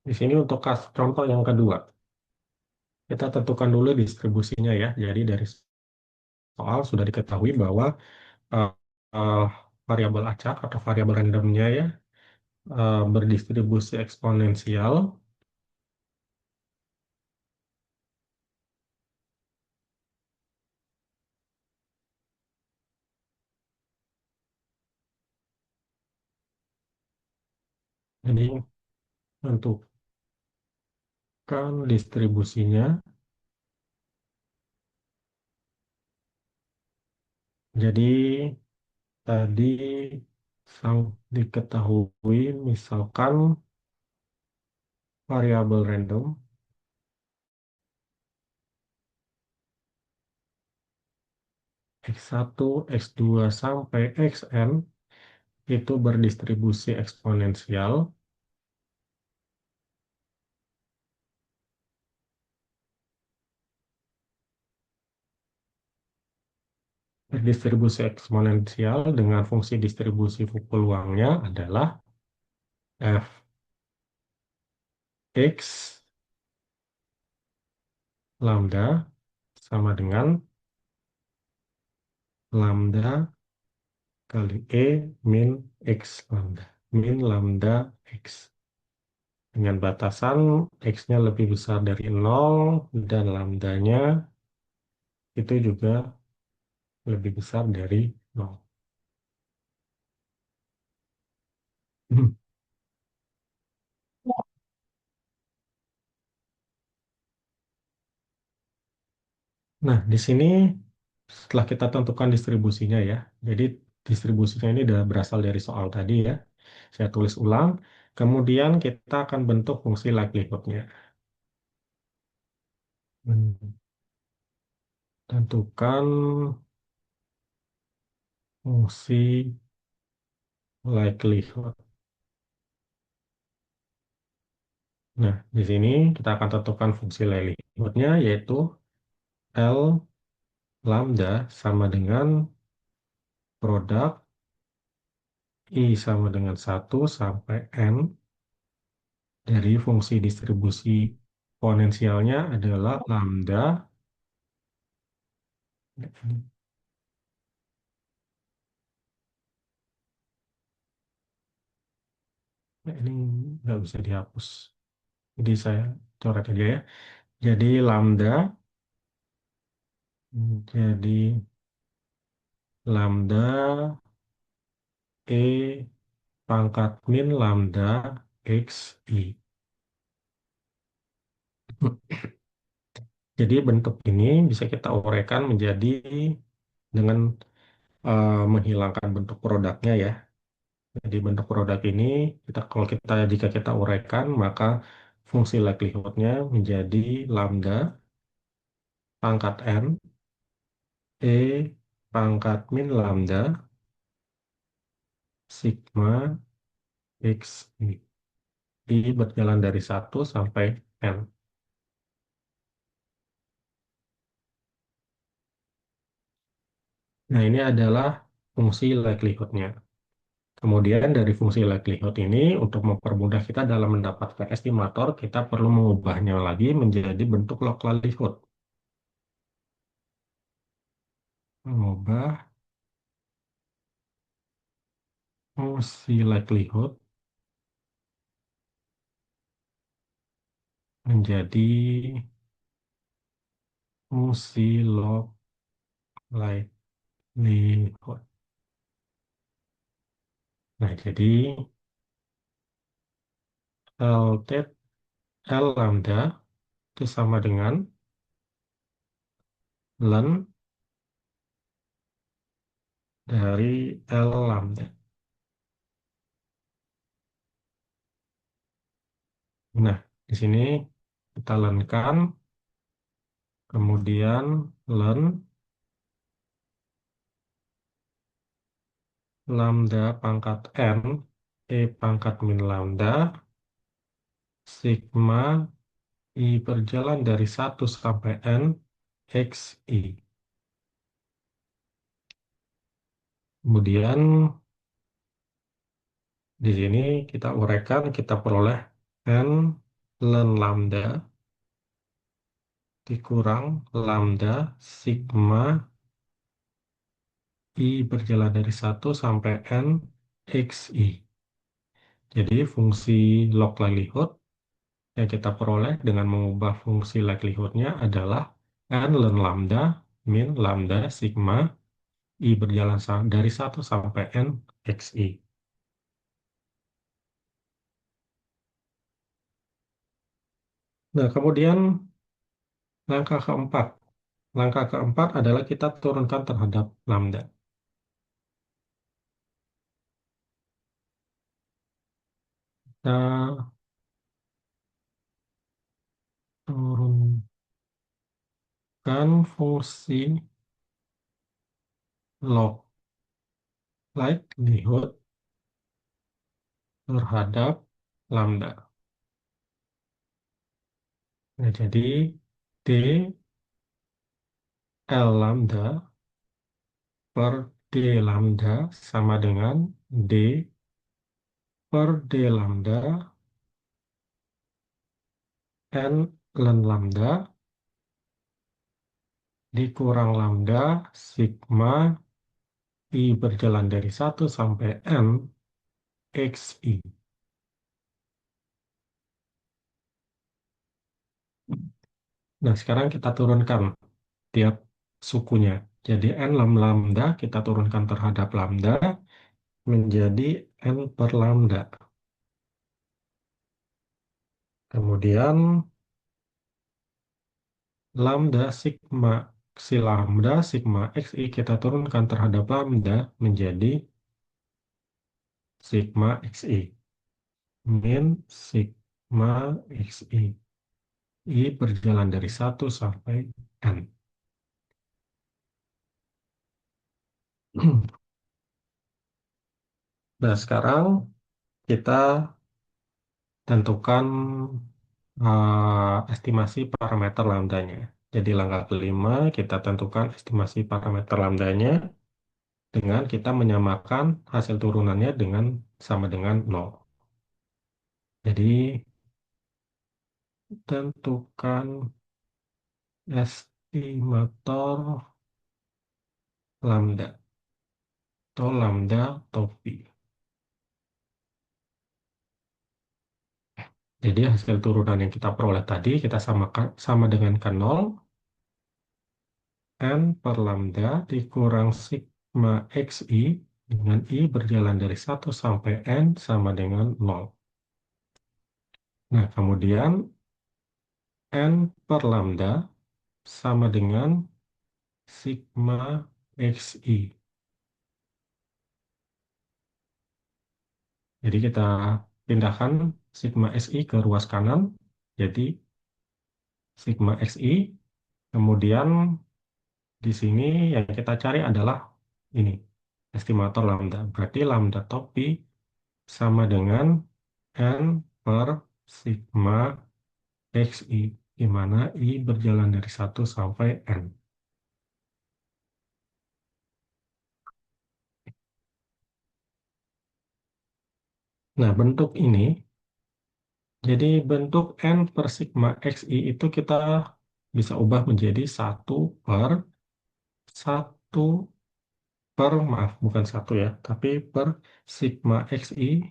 di sini untuk contoh yang kedua, kita tentukan dulu distribusinya ya. Jadi dari soal sudah diketahui bahwa eh, eh, variabel acak atau variabel randomnya ya berdistribusi eksponensial. Jadi tentukan distribusinya. Jadi tadi sang diketahui misalkan variabel random x1, x2 sampai xn itu berdistribusi eksponensial. Berdistribusi eksponensial dengan fungsi distribusi peluangnya adalah fx lambda sama dengan lambda kali e min x lambda. Min lambda x. Dengan batasan x-nya lebih besar dari 0 dan lambdanya itu juga lebih besar dari 0. Nah, di sini setelah kita tentukan distribusinya ya, jadi distribusinya ini sudah berasal dari soal tadi ya. Saya tulis ulang, kemudian kita akan bentuk fungsi likelihood-nya. Tentukan fungsi likelihood. Nah, di sini kita akan tentukan fungsi likelihood-nya yaitu L lambda sama dengan produk I sama dengan 1 sampai N dari fungsi distribusi eksponensialnya adalah lambda. Nah, ini nggak bisa dihapus. Jadi saya coret aja ya. Jadi lambda, jadi lambda E pangkat min lambda X I. Jadi bentuk ini bisa kita uraikan menjadi dengan menghilangkan bentuk produknya ya. Jadi bentuk produk ini jika kita uraikan maka fungsi likelihood-nya menjadi lambda pangkat n e pangkat min lambda sigma x i. I berjalan dari 1 sampai n. Nah, ini adalah fungsi likelihood-nya. Kemudian dari fungsi likelihood ini, untuk mempermudah kita dalam mendapatkan estimator, kita perlu mengubahnya lagi menjadi bentuk log likelihood. Mengubah fungsi likelihood menjadi fungsi log likelihood. Nah, jadi L tet L lambda itu sama dengan ln dari L lambda. Nah, di sini kita lenkan, kemudian ln lambda pangkat n, E pangkat min lambda, sigma I berjalan dari 1 sampai n, xi. Kemudian di sini kita uraikan, kita peroleh n ln lambda dikurang lambda sigma I berjalan dari 1 sampai n xi. Jadi fungsi log likelihood yang kita peroleh dengan mengubah fungsi likelihoodnya adalah n ln lambda min lambda sigma I berjalan dari 1 sampai n xi. Nah, kemudian langkah keempat. Langkah keempat adalah kita turunkan terhadap lambda. Kita turunkan fungsi log likelihood terhadap lambda. Nah, jadi D L lambda per D lambda sama dengan D per D lambda N ln lambda dikurang lambda sigma I berjalan dari 1 sampai N xi. Nah, sekarang kita turunkan tiap sukunya. Jadi N lambda kita turunkan terhadap lambda menjadi N per lambda. Kemudian lambda sigma lambda sigma xi kita turunkan terhadap lambda menjadi sigma xi min sigma xi. I berjalan dari 1 sampai n. Nah, sekarang kita tentukan estimasi parameter lambdanya. Jadi langkah kelima kita tentukan estimasi parameter lambdanya dengan kita menyamakan hasil turunannya dengan sama dengan 0. Jadi tentukan estimator lambda atau lambda topi. Jadi hasil turunan yang kita peroleh tadi kita samakan sama dengan ke 0, n per lambda dikurang sigma xi dengan I berjalan dari 1 sampai n sama dengan 0. Nah, kemudian n per lambda sama dengan sigma xi. Jadi kita pindahkan sigma xi ke ruas kanan. Jadi sigma xi. Kemudian di sini yang kita cari adalah ini, estimator lambda. Berarti lambda topi sama dengan n per sigma xi, di mana I berjalan dari 1 sampai n. Nah, bentuk ini, jadi bentuk n per sigma xi itu kita bisa ubah menjadi 1 per, maaf, bukan 1 ya, tapi per sigma xi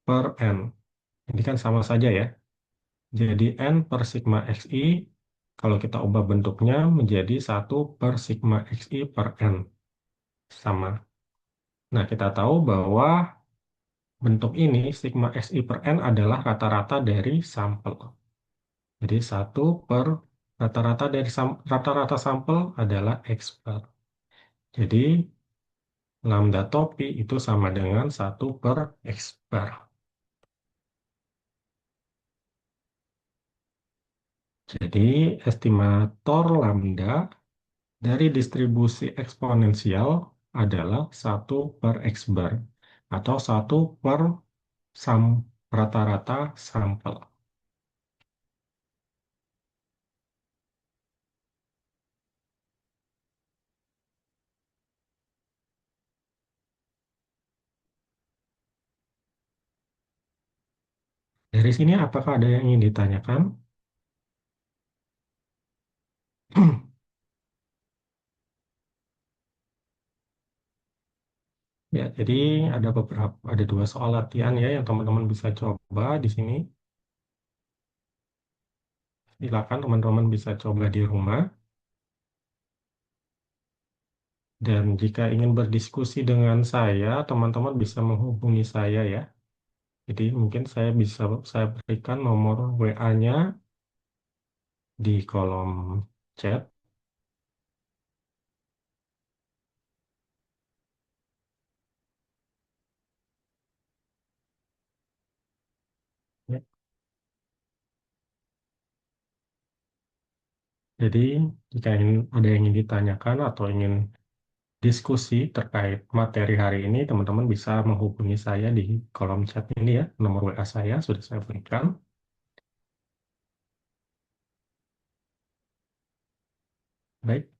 per n. Ini kan sama saja ya. Jadi n per sigma xi, kalau kita ubah bentuknya menjadi 1 per sigma xi per n. Sama. Nah, kita tahu bahwa bentuk ini, sigma SI per N adalah rata-rata dari sampel. Jadi satu per rata-rata sampel adalah X bar. Jadi lambda topi itu sama dengan satu per X bar. Jadi estimator lambda dari distribusi eksponensial adalah satu per X bar atau satu per sam rata-rata sampel. Dari sini apakah ada yang ingin ditanyakan? Ya, jadi ada dua soal latihan ya yang teman-teman bisa coba di sini. Silakan teman-teman bisa coba di rumah. Dan jika ingin berdiskusi dengan saya, teman-teman bisa menghubungi saya ya. Jadi mungkin saya berikan nomor WA-nya di kolom chat. Ya. Jadi jika ada yang ingin ditanyakan atau ingin diskusi terkait materi hari ini, teman-teman bisa menghubungi saya di kolom chat ini ya. Nomor WA saya sudah saya berikan. Baik.